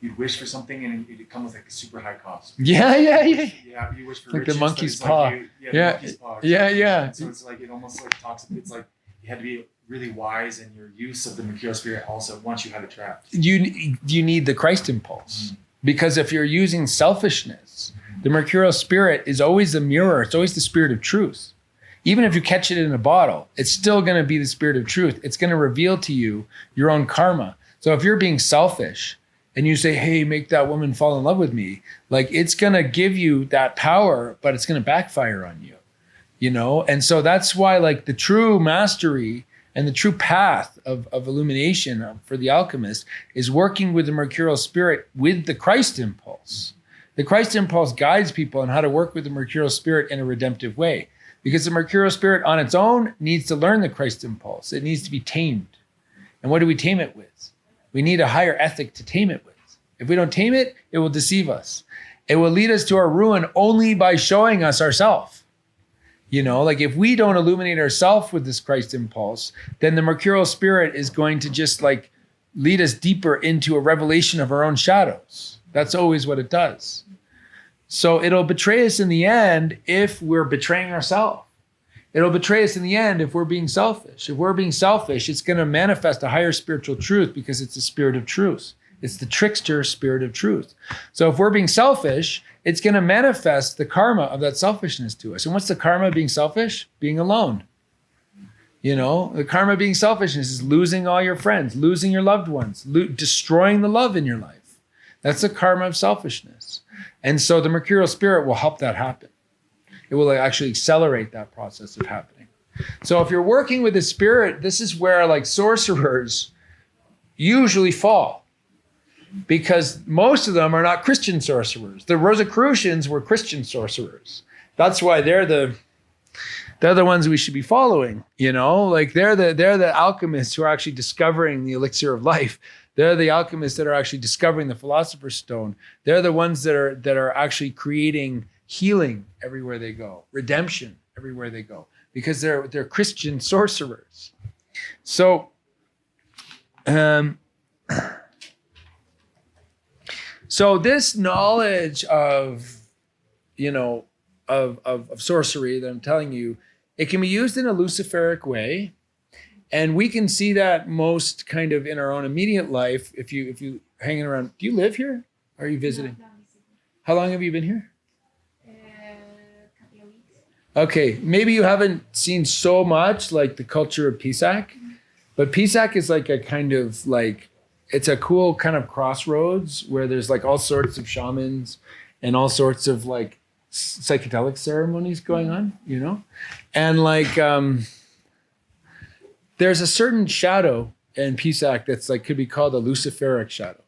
you'd wish for something and it'd come with a super high cost. Yeah. Yeah, you wish for like riches, the monkey's but paw. the monkey's paw. Yeah. So it's it almost talks. It's you had to be really wise in your use of the mercurial spirit. Also, once you had it trapped, you need the Christ impulse. Because if you're using selfishness, the mercurial spirit is always the mirror. It's always the spirit of truth. Even if you catch it in a bottle, it's still going to be the spirit of truth. It's going to reveal to you your own karma. So if you're being selfish and you say, hey, make that woman fall in love with me, it's going to give you that power, but it's going to backfire on you, And so that's why the true mastery and the true path of illumination for the alchemist is working with the mercurial spirit with the Christ impulse. The Christ impulse guides people on how to work with the mercurial spirit in a redemptive way, because the mercurial spirit on its own needs to learn the Christ impulse. It needs to be tamed. And what do we tame it with? We need a higher ethic to tame it with. If we don't tame it, it will deceive us. It will lead us to our ruin only by showing us ourselves. If we don't illuminate ourselves with this Christ impulse, then the mercurial spirit is going to just lead us deeper into a revelation of our own shadows. That's always what it does. So it'll betray us in the end if we're betraying ourselves. It'll betray us in the end if we're being selfish. If we're being selfish, it's going to manifest a higher spiritual truth because it's the spirit of truth. It's the trickster spirit of truth. So if we're being selfish, it's going to manifest the karma of that selfishness to us. And what's the karma of being selfish? Being alone. The karma of being selfishness is losing all your friends, losing your loved ones, destroying the love in your life. That's the karma of selfishness. And so the mercurial spirit will help that happen. It will actually accelerate that process of happening. So if you're working with the spirit, this is where sorcerers usually fall. Because most of them are not Christian sorcerers. The Rosicrucians were Christian sorcerers. That's why they're the ones we should be following. They're the alchemists who are actually discovering the elixir of life. They're the alchemists that are actually discovering the philosopher's stone. They're the ones that are actually creating healing everywhere they go, redemption everywhere they go, because they're Christian sorcerers. So. So this knowledge of sorcery that I'm telling you, it can be used in a Luciferic way. And we can see that most kind of in our own immediate life. If you hanging around, do you live here? Or are you visiting? No, How long have you been here? couple of weeks. Okay, maybe you haven't seen so much the culture of Pisac, but Pisac is a kind of it's a cool kind of crossroads where there's all sorts of shamans and all sorts of psychedelic ceremonies going on, and there's a certain shadow in Pisac that's could be called a Luciferic shadow.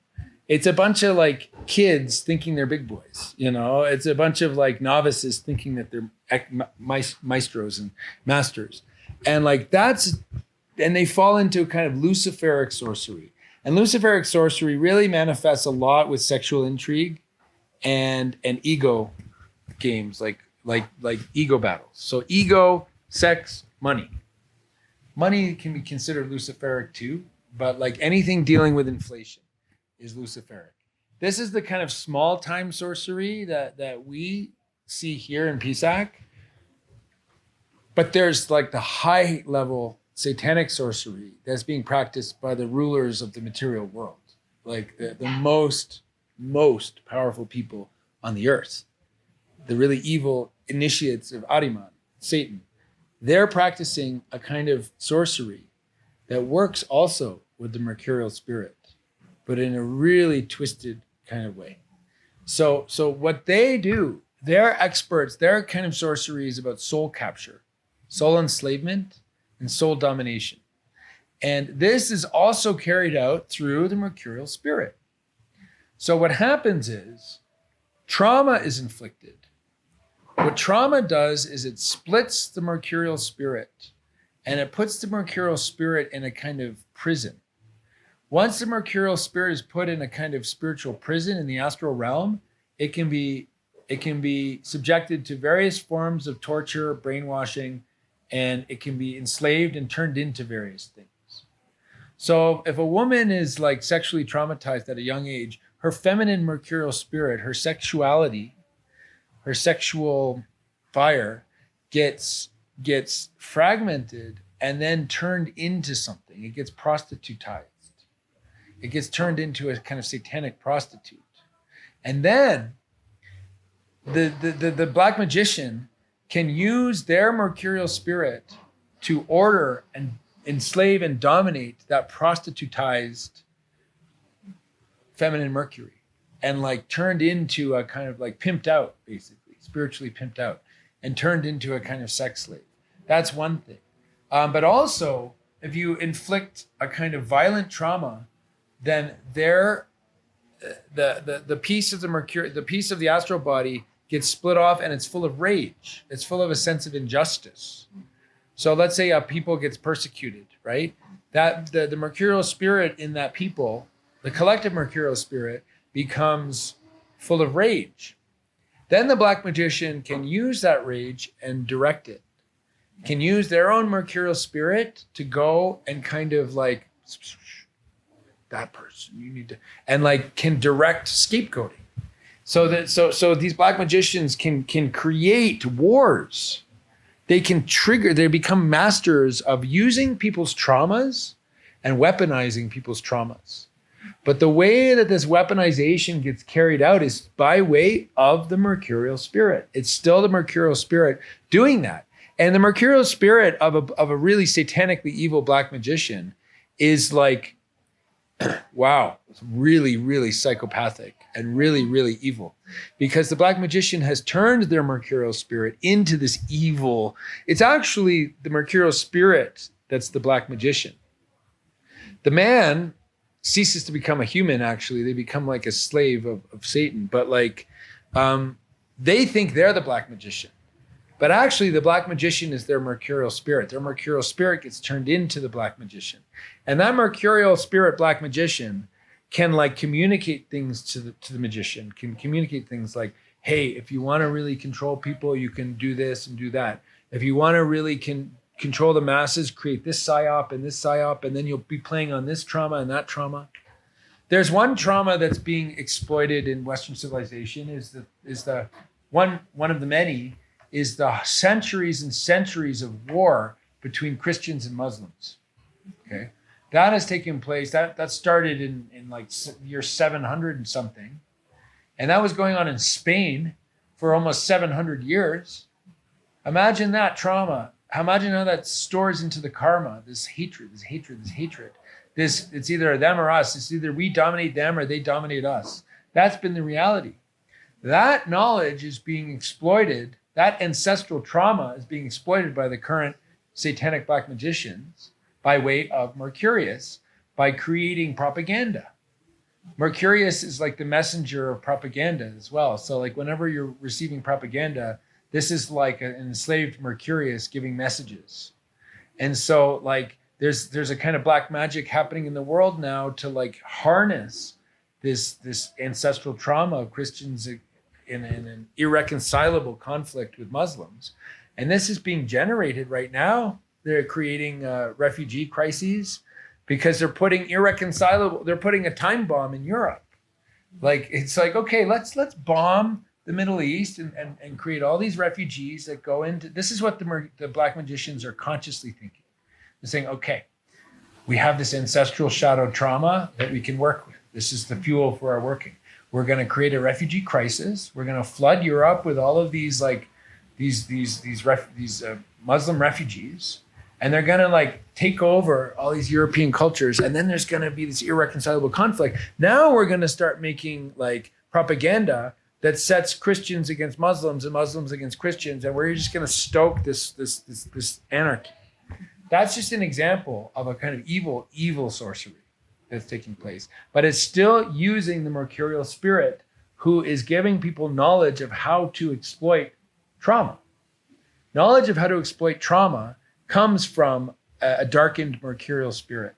It's a bunch of like kids thinking they're big boys, you know. It's a bunch of like novices thinking that they're maestros and masters, and like and they fall into kind of Luciferic sorcery. And Luciferic sorcery really manifests a lot with sexual intrigue and ego games, like ego battles. So ego, sex, money. Money can be considered Luciferic too, but like anything dealing with inflation is Luciferic. This is the kind of small time sorcery that we see here in PSAC. But there's like the high level Satanic sorcery that's being practiced by the rulers of the material world, like the most powerful people on the earth, the really evil initiates of Ahriman, Satan. They're practicing a kind of sorcery that works also with the Mercurial spirit, but in a really twisted kind of way. So what they do, they're experts, their kind of sorcery is about soul capture, soul enslavement, and soul domination. And this is also carried out through the Mercurial spirit. So what happens is trauma is inflicted. What trauma does is it splits the Mercurial spirit and it puts the Mercurial spirit in a kind of prison. Once the Mercurial spirit is put in a kind of spiritual prison in the astral realm, it can be subjected to various forms of torture, brainwashing, and it can be enslaved and turned into various things. So if a woman is like sexually traumatized at a young age, her feminine Mercurial spirit, her sexuality, her sexual fire gets fragmented and then turned into something. It gets prostitutized. It gets turned into a kind of satanic prostitute. And then the black magician can use their Mercurial spirit to order and enslave and dominate that prostitutized feminine Mercury, and like turned into a kind of like pimped out, basically, spiritually pimped out, and turned into a kind of sex slave. That's one thing. But also, if you inflict a kind of violent trauma, then the piece of the Mercury, the piece of the astral body gets split off, and it's full of rage. It's full of a sense of injustice. So let's say a people gets persecuted, right? That the Mercurial spirit in that people, the collective Mercurial spirit, becomes full of rage. Then the black magician can use that rage and direct it. Can use their own Mercurial spirit to go and kind of like, that person, you need to, and like can direct scapegoating. So these black magicians can create wars. They become masters of using people's traumas and weaponizing people's traumas. But the way that this weaponization gets carried out is by way of the Mercurial spirit. It's still the Mercurial spirit doing that. And the Mercurial spirit of a really satanically evil black magician is like, wow, it's really, really psychopathic and really, really evil, because the black magician has turned their Mercurial spirit into this evil. It's actually the Mercurial spirit that's the black magician. The man ceases to become a human, actually. They become like a slave of Satan, but like they think they're the black magician. But actually, the black magician is their Mercurial spirit. Their Mercurial spirit gets turned into the black magician. And that Mercurial spirit black magician can like communicate things to the magician, can communicate things like, hey, if you want to really control people, you can do this and do that. If you want to really control the masses, create this psyop, and then you'll be playing on this trauma and that trauma. There's one trauma that's being exploited in Western civilization is the one of the many is the centuries and centuries of war between Christians and Muslims. Okay, that has taken place. That started in like year 700 and something, and that was going on in Spain for almost 700 years. Imagine that trauma. Imagine how that stores into the karma. This hatred. It's either them or us. It's either we dominate them or they dominate us. That's been the reality. That knowledge is being exploited. That ancestral trauma is being exploited by the current satanic black magicians by way of Mercurius, by creating propaganda. Mercurius is like the messenger of propaganda as well. So like whenever you're receiving propaganda, this is like an enslaved Mercurius giving messages. And so like there's a kind of black magic happening in the world now to like harness this ancestral trauma of Christians in an irreconcilable conflict with Muslims. And this is being generated right now. They're creating refugee crises because they're putting a time bomb in Europe. Like, it's like, okay, let's bomb the Middle East and create all these refugees that go into, this is what the black magicians are consciously thinking. They're saying, okay, we have this ancestral shadow trauma that we can work with. This is the fuel for our working. We're going to create a refugee crisis. We're going to flood Europe with all of these like these Muslim refugees, and they're going to like take over all these European cultures. And then there's going to be this irreconcilable conflict. Now we're going to start making like propaganda that sets Christians against Muslims and Muslims against Christians, and we're just going to stoke this anarchy. That's just an example of a kind of evil sorcery that's taking place. But it's still using the Mercurial spirit, who is giving people knowledge of how to exploit trauma. Knowledge of how to exploit trauma comes from a darkened Mercurial spirit.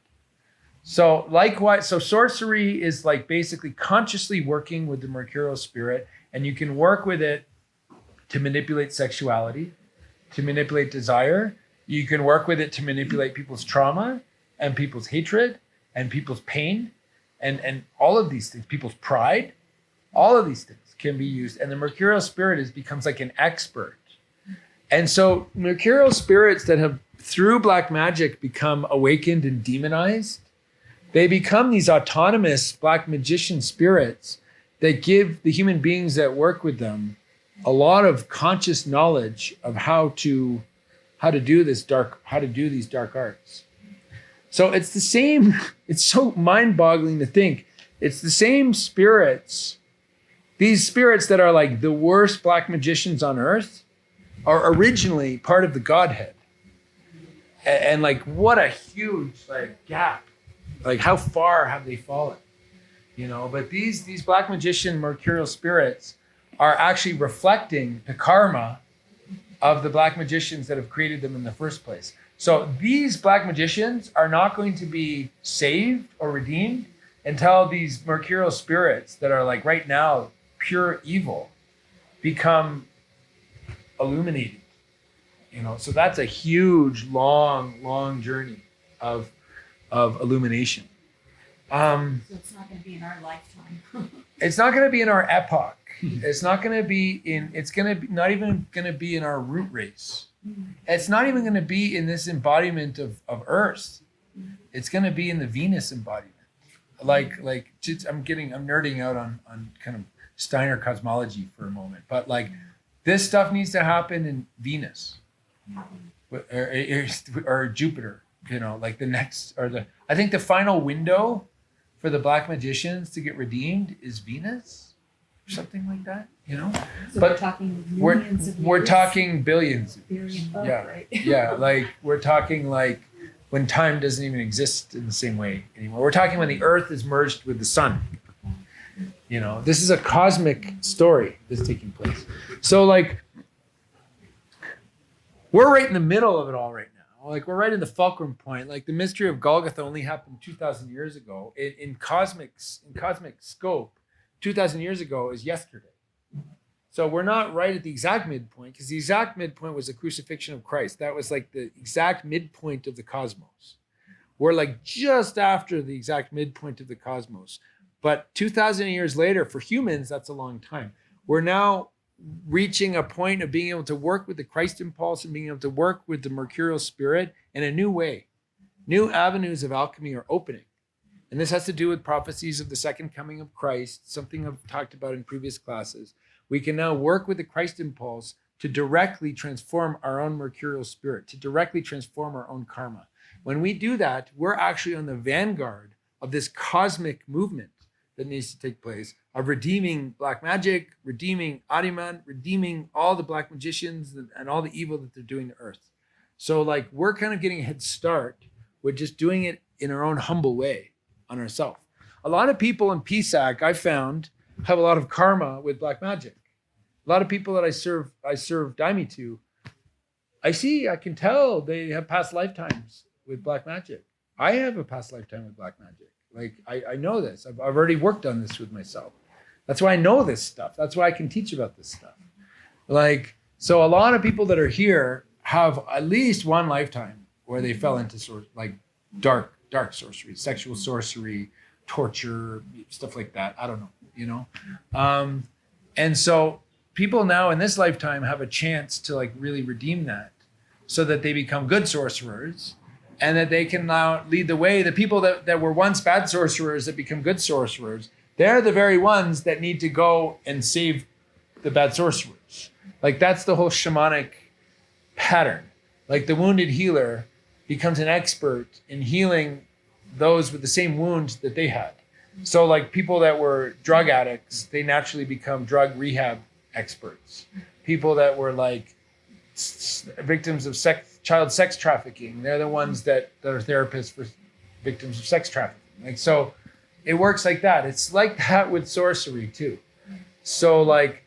So likewise, so sorcery is like basically consciously working with the Mercurial spirit, and you can work with it to manipulate sexuality, to manipulate desire. You can work with it to manipulate people's trauma and people's hatred and people's pain and all of these things, people's pride. All of these things can be used. And the Mercurial spirit becomes like an expert. And so Mercurial spirits that have, through black magic, become awakened and demonized, they become these autonomous black magician spirits that give the human beings that work with them a lot of conscious knowledge of how to do these dark arts. So it's the same, it's so mind-boggling to think. It's the same spirits, these spirits that are like the worst black magicians on earth are originally part of the Godhead. And like, what a huge like gap. Like, how far have they fallen? You know, but these black magician Mercurial spirits are actually reflecting the karma of the black magicians that have created them in the first place. So these black magicians are not going to be saved or redeemed until these Mercurial spirits that are like right now pure evil become illuminated. You know, so that's a huge, long journey of illumination. So it's not going to be in our lifetime. It's not going to be in our epoch. It's not going to be in. It's going to be not even going to be in our root race. It's not even going to be in this embodiment of Earth. It's going to be in the Venus embodiment. Like I'm nerding out on kind of Steiner cosmology for a moment, but like this stuff needs to happen in Venus or Jupiter. You know, like I think the final window for the black magicians to get redeemed is Venus. Something like that, you know. So but we're talking millions of years. We're talking billions. Yeah, right. Yeah, like we're talking like when time doesn't even exist in the same way anymore. We're talking when the Earth is merged with the sun. You know, this is a cosmic story that's taking place. So like, we're right in the middle of it all right now. Like we're right in the fulcrum point. Like the mystery of Golgotha only happened 2,000 years ago. In cosmic scope, 2,000 years ago is yesterday. So we're not right at the exact midpoint, because the exact midpoint was the crucifixion of Christ. That was like the exact midpoint of the cosmos. We're like just after the exact midpoint of the cosmos. But 2,000 years later, for humans, that's a long time. We're now reaching a point of being able to work with the Christ impulse and being able to work with the Mercurial spirit in a new way. New avenues of alchemy are opening. And this has to do with prophecies of the second coming of Christ, something I've talked about in previous classes. We can now work with the Christ impulse to directly transform our own Mercurial spirit, to directly transform our own karma. When we do that, we're actually on the vanguard of this cosmic movement that needs to take place, of redeeming black magic, redeeming Ahriman, redeeming all the black magicians and all the evil that they're doing to Earth. So like, we're kind of getting a head start with just doing it in our own humble way on ourselves. a lot of people in PSAC I found have a lot of karma with black magic. A lot of people that I serve Daimi to, I can tell they have past lifetimes with black magic. I have a past lifetime with black magic. Like I know this. I've already worked on this with myself. That's why I know this stuff. That's why I can teach about this stuff. Like, so a lot of people that are here have at least one lifetime where they fell into like dark sorcery, sexual sorcery, torture, stuff like that. I don't know, and so people now in this lifetime have a chance to like really redeem that so that they become good sorcerers and that they can now lead the way. The people that were once bad sorcerers that become good sorcerers, they're the very ones that need to go and save the bad sorcerers. Like that's the whole shamanic pattern. Like the wounded healer becomes an expert in healing those with the same wound that they had. So like people that were drug addicts, they naturally become drug rehab experts. People that were like victims of child sex trafficking, they're the ones that are therapists for victims of sex trafficking. Like, so it works like that. It's like that with sorcery too. So like,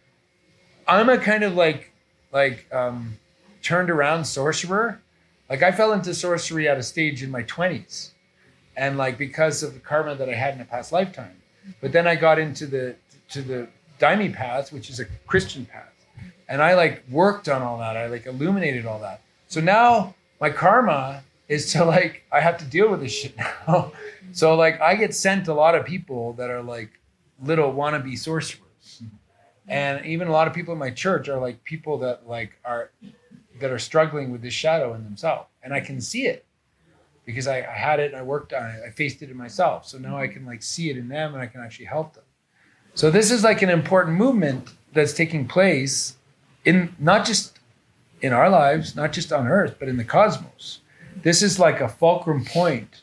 I'm a kind of like turned around sorcerer. Like I fell into sorcery at a stage in my 20s. And like, because of the karma that I had in a past lifetime. But then I got into the Daimi path, which is a Christian path. And I like worked on all that. I like illuminated all that. So now my karma is to like, I have to deal with this shit now. So like I get sent a lot of people that are like little wannabe sorcerers. And even a lot of people in my church are like people that like are struggling with this shadow in themselves. And I can see it because I had it and I worked on it. I faced it in myself. So now I can like see it in them and I can actually help them. So this is like an important movement that's taking place in not just in our lives, not just on Earth, but in the cosmos. This is like a fulcrum point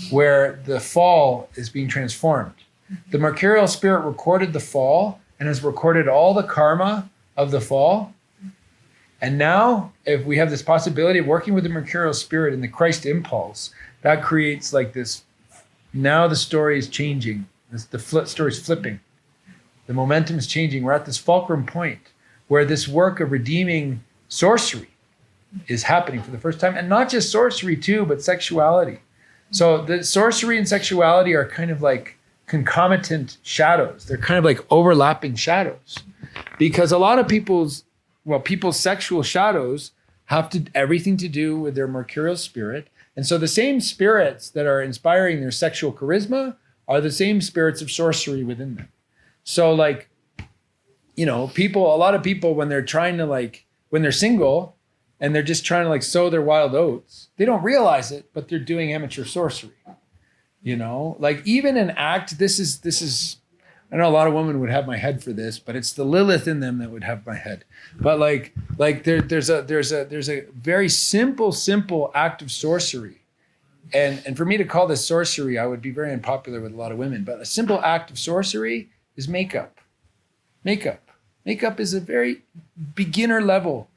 where the fall is being transformed. The Mercurial spirit recorded the fall and has recorded all the karma of the fall. And now, if we have this possibility of working with the Mercurial spirit and the Christ impulse, that creates like this, now the story is changing. The story is flipping. The momentum is changing. We're at this fulcrum point where this work of redeeming sorcery is happening for the first time. And not just sorcery too, but sexuality. So the sorcery and sexuality are kind of like concomitant shadows. They're kind of like overlapping shadows. Because a lot of people's sexual shadows have everything to do with their Mercurial spirit. And so the same spirits that are inspiring their sexual charisma are the same spirits of sorcery within them. So like, a lot of people, when they're trying to like, when they're single and they're just trying to like sow their wild oats, they don't realize it, but they're doing amateur sorcery. Like even an act, this is, I know a lot of women would have my head for this, but it's the Lilith in them that would have my head. But there's a very simple act of sorcery. And for me to call this sorcery, I would be very unpopular with a lot of women, but a simple act of sorcery is makeup. Makeup is a very beginner level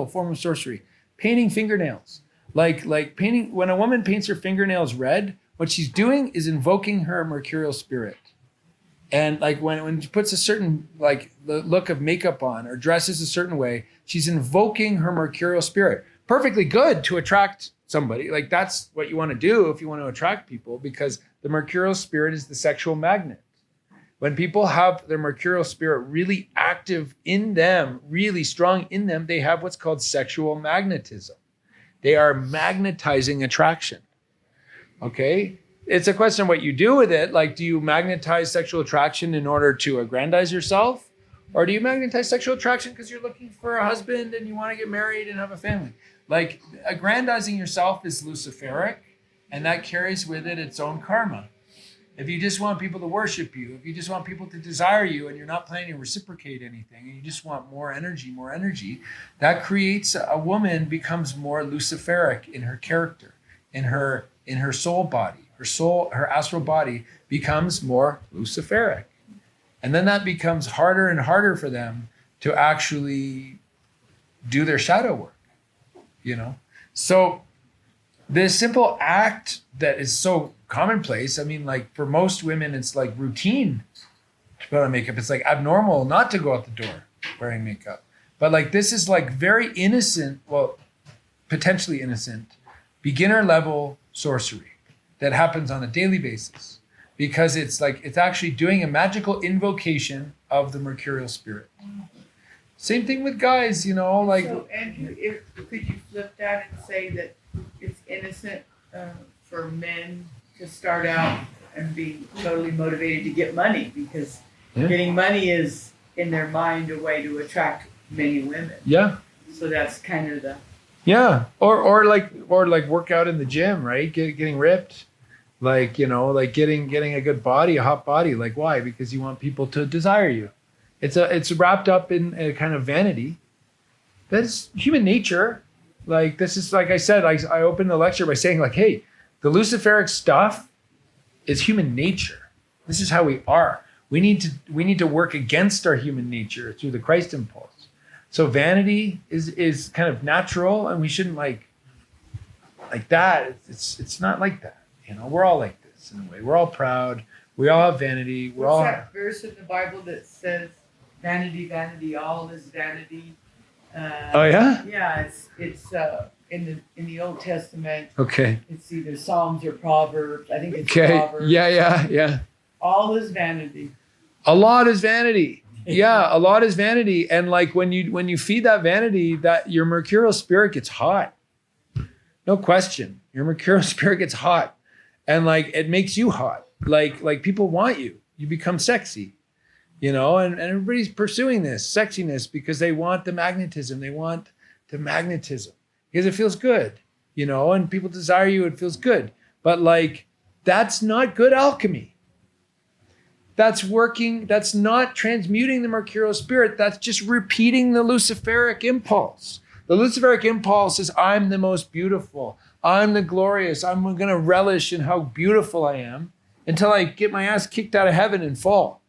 form of sorcery. Painting fingernails. Like painting, when a woman paints her fingernails red, what she's doing is invoking her Mercurial spirit. And like when she puts a certain like the look of makeup on or dresses a certain way, she's invoking her Mercurial spirit. Perfectly good to attract somebody. Like that's what you want to do if you want to attract people, because the Mercurial spirit is the sexual magnet. When people have their Mercurial spirit really active in them, really strong in them, they have what's called sexual magnetism. They are magnetizing attraction. Okay? It's a question of what you do with it. Like, do you magnetize sexual attraction in order to aggrandize yourself? Or do you magnetize sexual attraction because you're looking for a husband and you want to get married and have a family? Like, aggrandizing yourself is Luciferic, and that carries with it its own karma. If you just want people to worship you, if you just want people to desire you and you're not planning to reciprocate anything, and you just want more energy, that creates a woman becomes more Luciferic in her character, in her soul body. Her astral body becomes more Luciferic. And then that becomes harder and harder for them to actually do their shadow work, So this simple act that is so commonplace. I mean, like for most women, it's like routine to put on makeup. It's like abnormal not to go out the door wearing makeup. But like this is like very innocent, well, potentially innocent, beginner level sorcery that happens on a daily basis, because it's like it's actually doing a magical invocation of the Mercurial spirit. Same thing with guys, you know, like. So Andrew, could you flip that and say that it's innocent for men to start out and be totally motivated to get money, because getting money is in their mind a way to attract many women. Yeah. So that's kind of the. Yeah, or like work out in the gym, right? Getting ripped, like, you know, like getting a good body, a hot body. Like why? Because you want people to desire you. It's wrapped up in a kind of vanity. That's human nature. Like this is, like I said, I opened the lecture by saying like, hey, the Luciferic stuff is human nature. This is how we are. We need to work against our human nature through the Christ impulse. So vanity is kind of natural, and we shouldn't like that. It's not like that. You know, we're all like this in a way. We're all proud. We all have vanity. What's that verse in the Bible that says, "Vanity, vanity, all is vanity"? Oh yeah. Yeah, it's in the Old Testament. Okay. It's either Psalms or Proverbs. I think it's Okay. Proverbs. Yeah. All is vanity. A lot is vanity. Yeah, a lot is vanity. And like when you feed that vanity, that your Mercurial spirit gets hot. No question. Your Mercurial spirit gets hot. And like it makes you hot. Like people want you. You become sexy. You know, and everybody's pursuing this sexiness because they want the magnetism. They want the magnetism because it feels good, you know, and people desire you. It feels good. But like, that's not good alchemy. That's not transmuting the Mercurial spirit. That's just repeating the Luciferic impulse. The Luciferic impulse is, I'm the most beautiful. I'm the glorious. I'm going to relish in how beautiful I am until I get my ass kicked out of heaven and fall,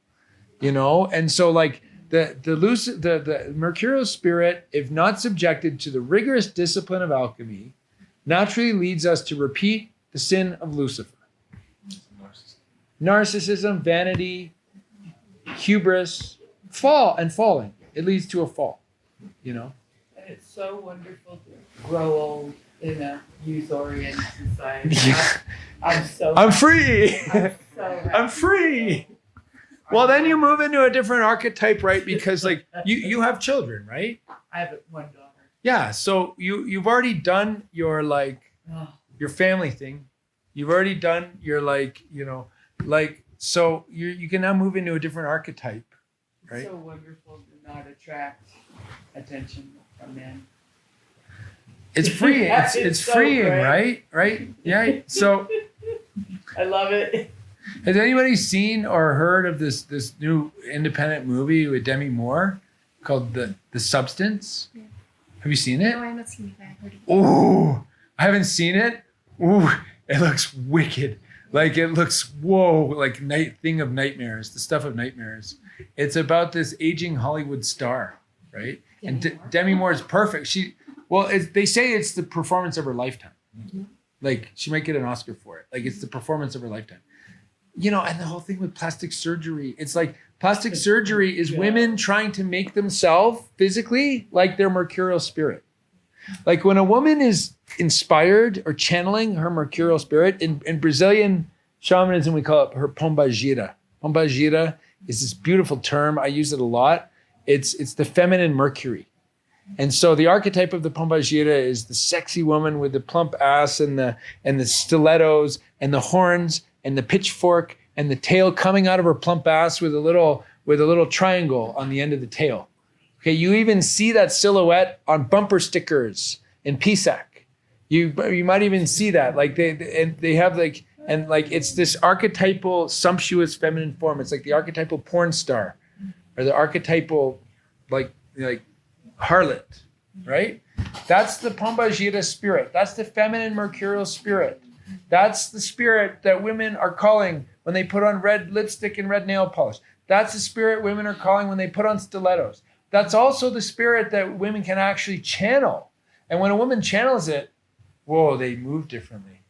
you know? And so like the Mercurial spirit, if not subjected to the rigorous discipline of alchemy, naturally leads us to repeat the sin of Lucifer. Narcissism, vanity, hubris, falling. It leads to a fall, you know? And it's so wonderful to grow old in a youth-oriented society. I'm free. I'm so happy. I'm free. Well, then you move into a different archetype, right? Because like you have children, right? I have one daughter. Yeah. So you've already done your like your family thing. You've already done your like, you know, like, so you can now move into a different archetype, right? It's so wonderful to not attract attention from men. It's free. It's so freeing, great. right? Yeah. So I love it. has anybody seen or heard of this new independent movie with Demi Moore called The Substance? Yeah. Have you seen it? No, I haven't seen it, but I heard of it. Oh, I haven't seen it. Ooh, it looks wicked. Like it looks, whoa, like thing of nightmares, the stuff of nightmares. It's about this aging Hollywood star, right? Demi Moore is perfect. They say it's the performance of her lifetime. Mm-hmm. Like she might get an Oscar for it. Like it's the performance of her lifetime. You know, and the whole thing with plastic surgery, it's like plastic surgery is women trying to make themselves physically like their Mercurial spirit. Like when a woman is inspired or channeling her Mercurial spirit, in Brazilian shamanism, we call it her pombagira. Pombagira is this beautiful term. I use it a lot. It's the feminine Mercury. And so the archetype of the pombagira is the sexy woman with the plump ass and the stilettos and the horns and the pitchfork and the tail coming out of her plump ass with a little triangle on the end of the tail. Okay, you even see that silhouette on bumper stickers in PSAC. You might even see that. Like they have like, and like it's this archetypal sumptuous feminine form. It's like the archetypal porn star or the archetypal like harlot, right? That's the pombagira spirit. That's the feminine Mercurial spirit. That's the spirit that women are calling when they put on red lipstick and red nail polish. That's the spirit women are calling when they put on stilettos. That's also the spirit that women can actually channel. And when a woman channels it, whoa, they move differently.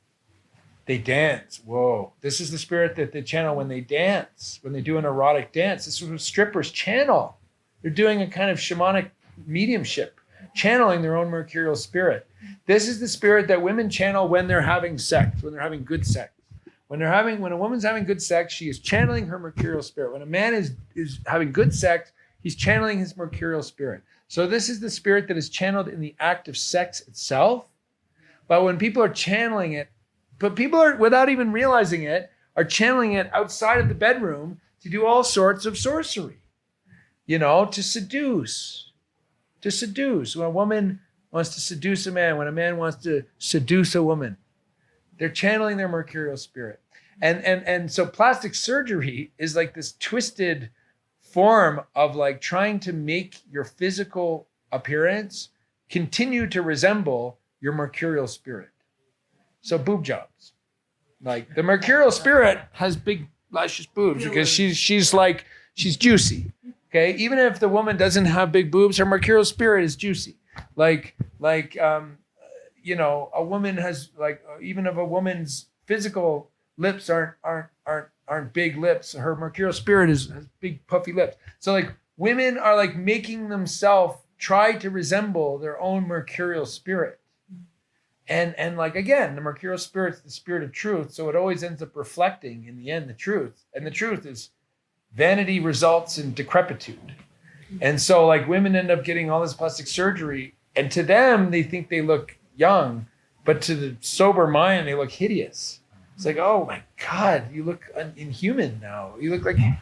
They dance. Whoa. This is the spirit that they channel when they dance, when they do an erotic dance. This is what strippers channel. They're doing a kind of shamanic mediumship, channeling their own mercurial spirit. This is the spirit that women channel when they're having sex, when they're having good sex. When a woman's having good sex, she is channeling her mercurial spirit. When a man is having good sex, he's channeling his mercurial spirit. So this is the spirit that is channeled in the act of sex itself. But when people are channeling it, but people are, without even realizing it, are channeling it outside of the bedroom to do all sorts of sorcery, to seduce. When a woman wants to seduce a man, when a man wants to seduce a woman, they're channeling their mercurial spirit. And so plastic surgery is like this twisted form of like trying to make your physical appearance continue to resemble your mercurial spirit. So boob jobs. Like the mercurial spirit has big luscious boobs because she's juicy. Okay, even if the woman doesn't have big boobs, her mercurial spirit is juicy. A woman has even if a woman's physical lips aren't big lips, her mercurial spirit has big puffy lips. So like women are like making themselves try to resemble their own mercurial spirit. And like, again, the mercurial spirit's the spirit of truth. So it always ends up reflecting in the end the truth. And the truth is vanity results in decrepitude. And so like women end up getting all this plastic surgery, and to them, they think they look young, but to the sober mind, they look hideous. It's like, oh my God, you look inhuman now. You look like... And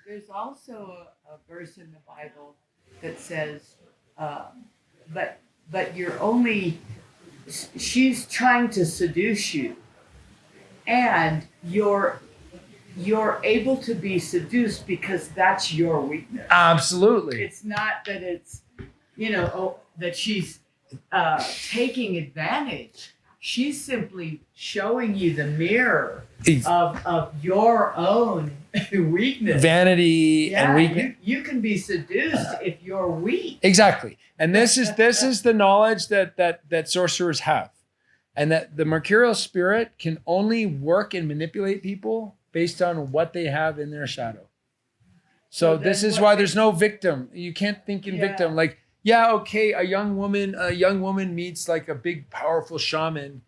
there's also a verse in the Bible that says, but you're only... She's trying to seduce you, and you're able to be seduced because that's your weakness. Absolutely. It's not that it's, that she's taking advantage. She's simply showing you the mirror of your own weakness. Vanity and weakness. You can be seduced if you're weak. Exactly. And this is the knowledge that sorcerers have. And that the mercurial spirit can only work and manipulate people based on what they have in their shadow. So this is why there's no victim. You can't think in victim. Like, a young woman meets like a big powerful shaman,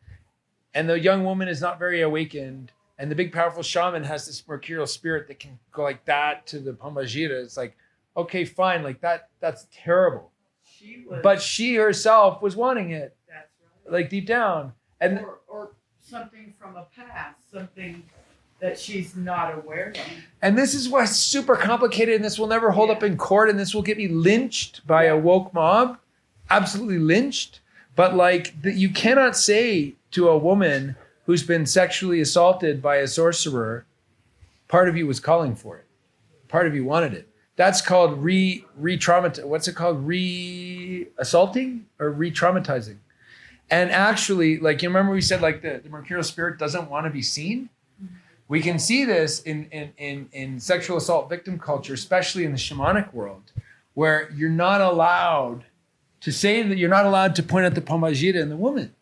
and the young woman is not very awakened, and the big powerful shaman has this mercurial spirit that can go like that to the Pambajita. It's like, okay, fine, like that's terrible. But she herself was wanting it. That's right. Like deep down. And or something from a past, something that she's not aware of. And this is what's super complicated, and this will never hold up in court, and this will get me lynched by a woke mob. Absolutely lynched. But like you cannot say to a woman who's been sexually assaulted by a sorcerer, part of you was calling for it. Part of you wanted it. That's called re-traumatizing. What's it called? Re-assaulting or re-traumatizing. And actually, like, you remember we said like the mercurial spirit doesn't want to be seen? We can see this in sexual assault victim culture, especially in the shamanic world, where you're not allowed to say that, you're not allowed to point at the Pambajita and the woman.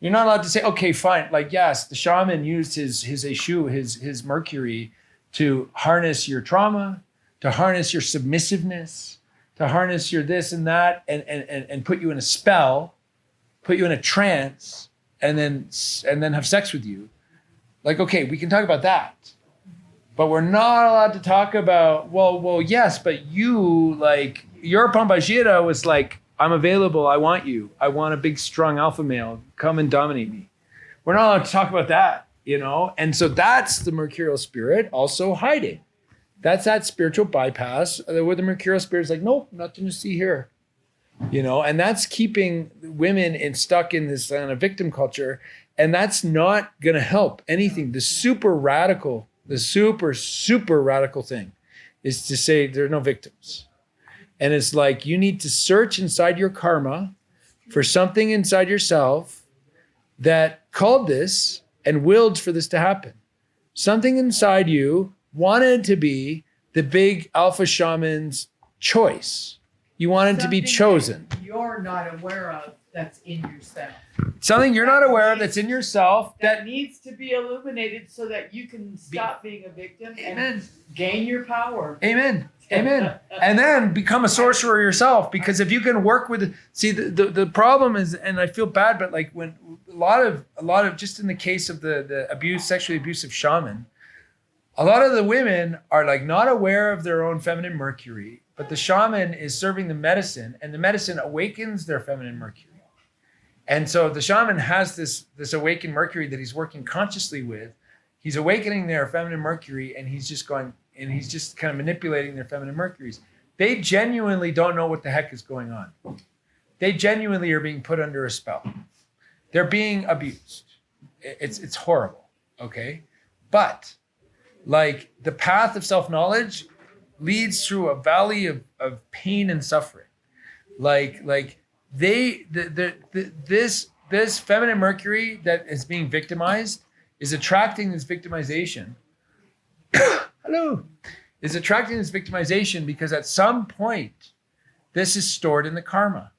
You're not allowed to say, okay, fine. Like, yes, the shaman used his Eshu, his Mercury, to harness your trauma, to harness your submissiveness, to harness your this and that, and put you in a spell, put you in a trance, and then have sex with you. Like, okay, we can talk about that. But we're not allowed to talk about, well, yes, but you, like, your Pambajita was like, I'm available, I want you. I want a big, strong alpha male. Come and dominate me. We're not allowed to talk about that, And so that's the mercurial spirit also hiding. That's that spiritual bypass where the mercurial spirit is like, nope, nothing to see here. And that's keeping women stuck in this kind of victim culture. And that's not going to help anything. The super radical thing is to say there are no victims. And it's like you need to search inside your karma for something inside yourself that called this and willed for this to happen. Something inside you wanted to be the big alpha shaman's choice. You wanted to be chosen. You're not aware of that's in yourself. Something you're not aware of that's in yourself That needs to be illuminated so that you can stop being a victim and Amen. gain your power. Amen. Amen. And then become a sorcerer yourself, because if you can work with, see, the problem is, and I feel bad, but like when a lot of just in the case of the sexually abusive shaman, a lot of the women are like not aware of their own feminine Mercury, but the shaman is serving the medicine, and the medicine awakens their feminine Mercury. And so the shaman has this awakened Mercury that he's working consciously with. He's awakening their feminine Mercury, and he's just kind of manipulating their feminine Mercuries. They genuinely don't know what the heck is going on. They genuinely are being put under a spell. They're being abused. It's horrible, okay? But like the path of self-knowledge leads through a valley of pain and suffering. This feminine Mercury that is being victimized is attracting this victimization. Is attracting this victimization because at some point this is stored in the karma.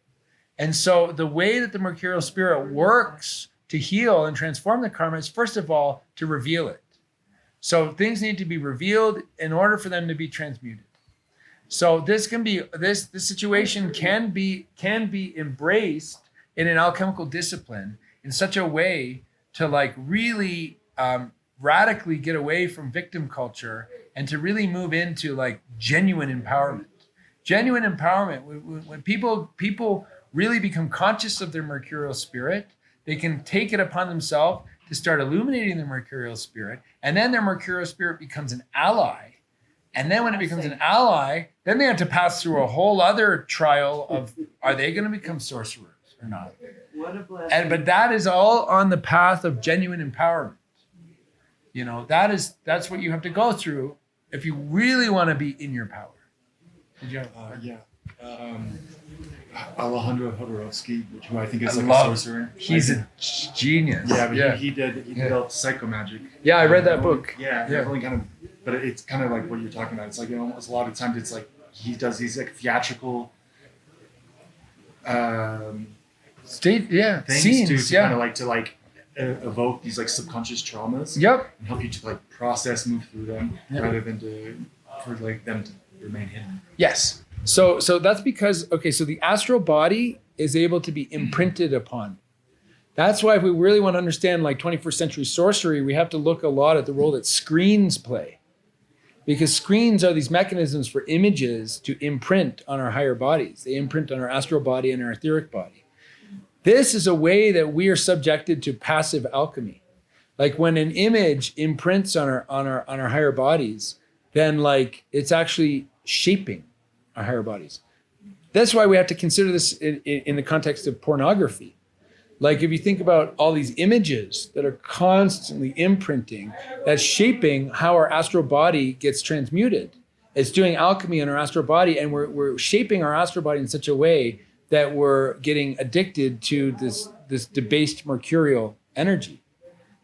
And so the way that the Mercurial spirit works to heal and transform the karma is, first of all, to reveal it. So things need to be revealed in order for them to be transmuted. So this situation can be embraced in an alchemical discipline in such a way to like really radically get away from victim culture and to really move into like genuine empowerment. Genuine empowerment, when people really become conscious of their Mercurial spirit, they can take it upon themselves to start illuminating their Mercurial spirit, and then their Mercurial spirit becomes an ally. And then when it becomes an ally, then they have to pass through a whole other trial of, are they going to become sorcerers or not? What a blessing. But that is all on the path of genuine empowerment. You know, that's what you have to go through if you really want to be in your power. Did you have Alejandro Jodorowsky, who I think is like a sorcerer. He's a genius. Yeah, but he developed psychomagic. Yeah, I read that book. Yeah. Really kind of, but it's kind of like what you're talking about. It's like, you know, a lot of times it's like he does these like theatrical things scenes, to kind of like evoke these like subconscious traumas. Yep. And help you to like process, move through them, rather than for like them to remain hidden. Yes. So that's because, so the astral body is able to be imprinted upon. That's why if we really want to understand like 21st century sorcery, we have to look a lot at the role that screens play. Because screens are these mechanisms for images to imprint on our higher bodies. They imprint on our astral body and our etheric body. This is a way that we are subjected to passive alchemy. Like when an image imprints on our higher bodies, then like it's actually shaping our higher bodies. That's why we have to consider this in the context of pornography. Like if you think about all these images that are constantly imprinting, that's shaping how our astral body gets transmuted. It's doing alchemy in our astral body, and we're shaping our astral body in such a way that we're getting addicted to this debased mercurial energy,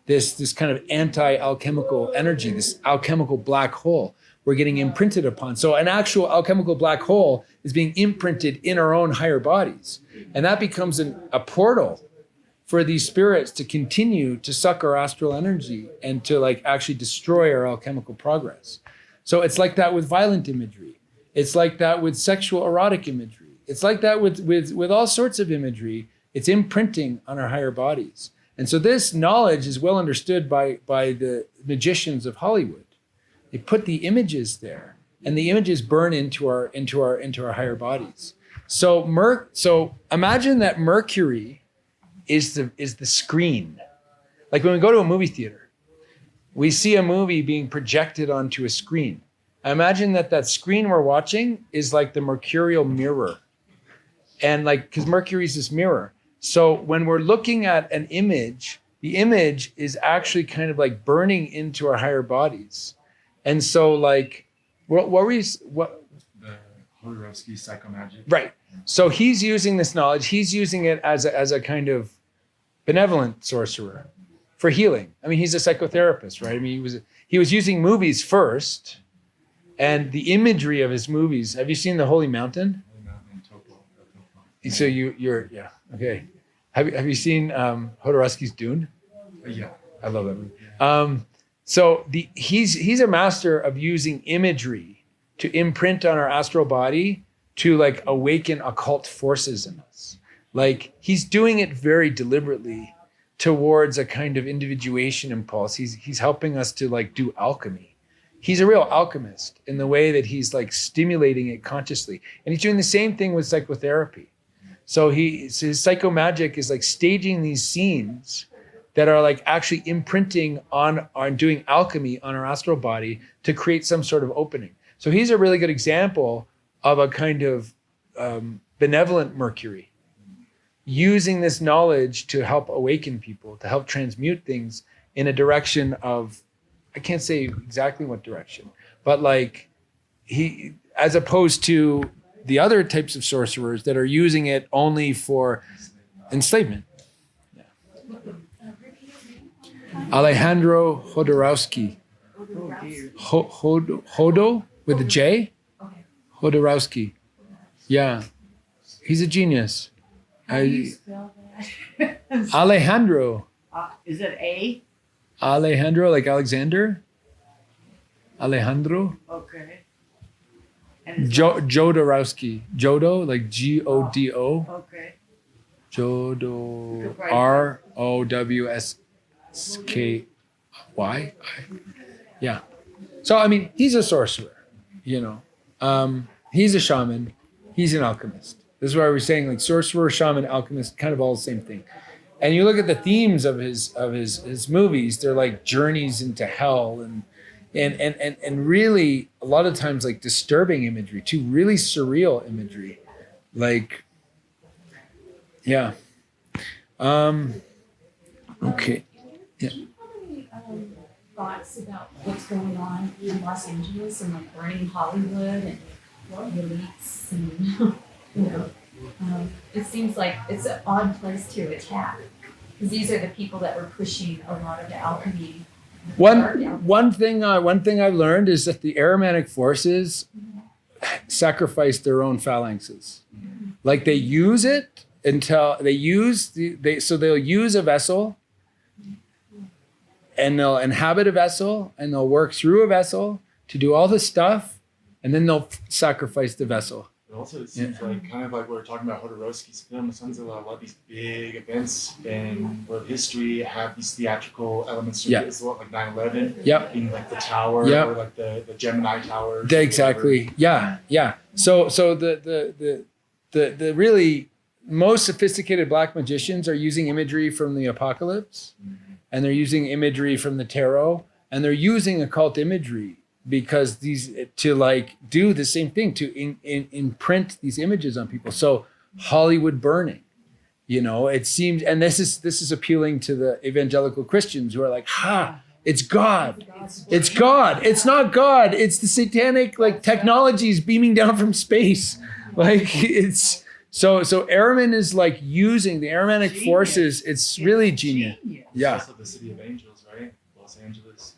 this kind of anti-alchemical energy, this alchemical black hole we're getting imprinted upon. So an actual alchemical black hole is being imprinted in our own higher bodies. And that becomes a portal for these spirits to continue to suck our astral energy and to like actually destroy our alchemical progress. So it's like that with violent imagery. It's like that with sexual erotic imagery. It's like that with all sorts of imagery. It's imprinting on our higher bodies. And so this knowledge is well understood by the magicians of Hollywood. They put the images there, and the images burn into our higher bodies. So imagine that Mercury is the screen. Like when we go to a movie theater, we see a movie being projected onto a screen. I imagine that screen we're watching is like the mercurial mirror. And like, because Mercury is this mirror. So when we're looking at an image, the image is actually kind of like burning into our higher bodies. And so like, what The Jodorowsky psychomagic. Right. So he's using this knowledge. He's using it as a kind of benevolent sorcerer for healing. I mean, he's a psychotherapist, right? I mean, he was using movies first, and the imagery of his movies. Have you seen The Holy Mountain? Holy Mountain, Topo. So you're okay. Have you seen Jodorowsky's Dune? Yeah. I love that movie. So he's a master of using imagery to imprint on our astral body to like awaken occult forces in us. Like he's doing it very deliberately towards a kind of individuation impulse. He's helping us to like do alchemy. He's a real alchemist in the way that he's like stimulating it consciously. And he's doing the same thing with psychotherapy. So his psychomagic is like staging these scenes that are like actually imprinting on doing alchemy on our astral body to create some sort of opening. So he's a really good example of a kind of benevolent Mercury, using this knowledge to help awaken people, to help transmute things in a direction of, I can't say exactly what direction, but like he, as opposed to the other types of sorcerers that are using it only for enslavement. Yeah. Alejandro Jodorowsky. Hodo with a J? Jodorowsky. Yeah. He's a genius. How do you spell that? Alejandro. Is it A? Alejandro, like Alexander? Alejandro? Okay. And it's Jodorowsky. Jodo, like Godo. okay. Jodo. Right. ROWSKY. Yeah. So, I mean, he's a sorcerer, you know. He's a shaman. He's an alchemist. This is why we're saying like sorcerer, shaman, alchemist, kind of all the same thing. And you look at the themes of his movies, they're like journeys into hell and really a lot of times like disturbing imagery too, really surreal imagery. Like, yeah. Okay. Yeah. Do you have any thoughts about what's going on in Los Angeles and like burning Hollywood and the elites and it seems like it's an odd place to attack because these are the people that were pushing a lot of the alchemy. One thing I've learned is that the Aramanic forces sacrifice their own phalanxes. Like they use it until they'll use a vessel and they'll inhabit a vessel and they'll work through a vessel to do all this stuff and then they'll sacrifice the vessel. But also, it seems like kind of like we were talking about Jodorowsky's film. It sounds like a lot of these big events in world history have these theatrical elements to it as well, like 9/11, being like the tower or like the Gemini Tower. Exactly. Yeah. So the really most sophisticated black magicians are using imagery from the apocalypse, and they're using imagery from the tarot, and they're using occult imagery because to like do the same thing, to imprint these images on people. So Hollywood burning, you know, it seems, and this is appealing to the evangelical Christians who are like, it's God. It's God. It's not God. It's the satanic like technologies beaming down from space. Like it's so Araman is like using the Aramanic forces. It's really genius. Yeah. It's also the city of angels, right? Los Angeles.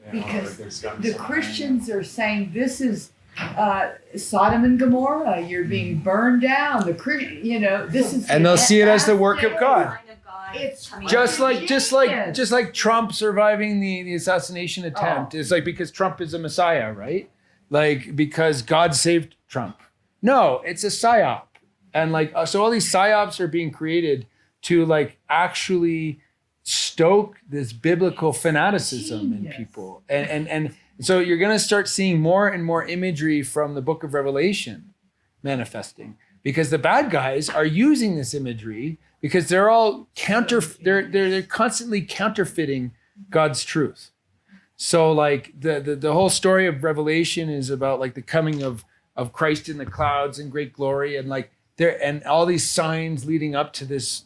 Because the Christians are saying this is Sodom and Gomorrah. You're being burned down. This is, and they'll see it as the work of God. It's Just like Trump surviving the assassination attempt. It's like because Trump is a messiah, right? Like because God saved Trump. No, it's a psyop, and like so all these psyops are being created to like actually stoke this biblical fanaticism in people. And so you're going to start seeing more and more imagery from the book of Revelation manifesting because the bad guys are using this imagery because they're all they're constantly counterfeiting God's truth. So like the whole story of Revelation is about like the coming of Christ in the clouds in great glory and like there and all these signs leading up to this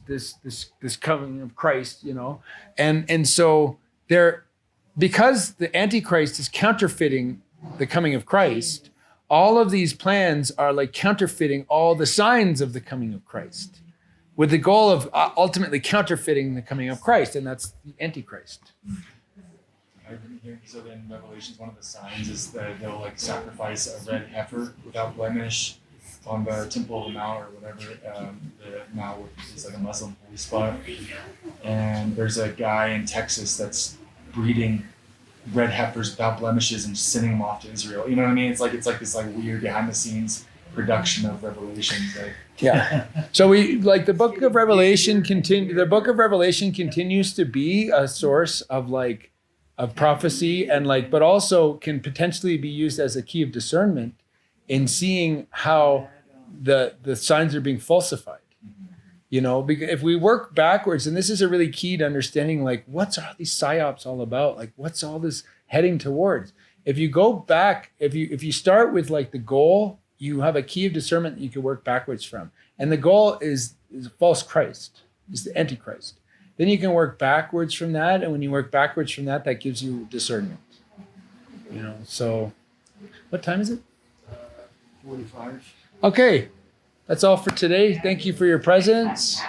coming of Christ, you know, and so they're because the Antichrist is counterfeiting the coming of Christ. All of these plans are like counterfeiting all the signs of the coming of Christ, with the goal of ultimately counterfeiting the coming of Christ, and that's the Antichrist. So then Revelation's one of the signs is that they'll like sacrifice a red heifer without blemish. on the Temple of the Mao or whatever. The Mao is like a Muslim holy spot, and there's a guy in Texas that's breeding red heifers without blemishes and sending them off to Israel. You know what I mean? It's like this like weird behind the scenes production of revelations. Like, Yeah. So we like the book of Revelation the book of Revelation continues to be a source of prophecy and but also can potentially be used as a key of discernment in seeing how the signs are being falsified. Because if we work backwards, and this is a really key to understanding what's all these psyops all about? What's all this heading towards? If you go back, if you start with the goal, you have a key of discernment that you can work backwards from. And the goal is a false Christ, is the Antichrist. Then you can work backwards from that. And when you work backwards from that, that gives you discernment. So what time is it? 45. Okay. That's all for today. Thank you for your presence.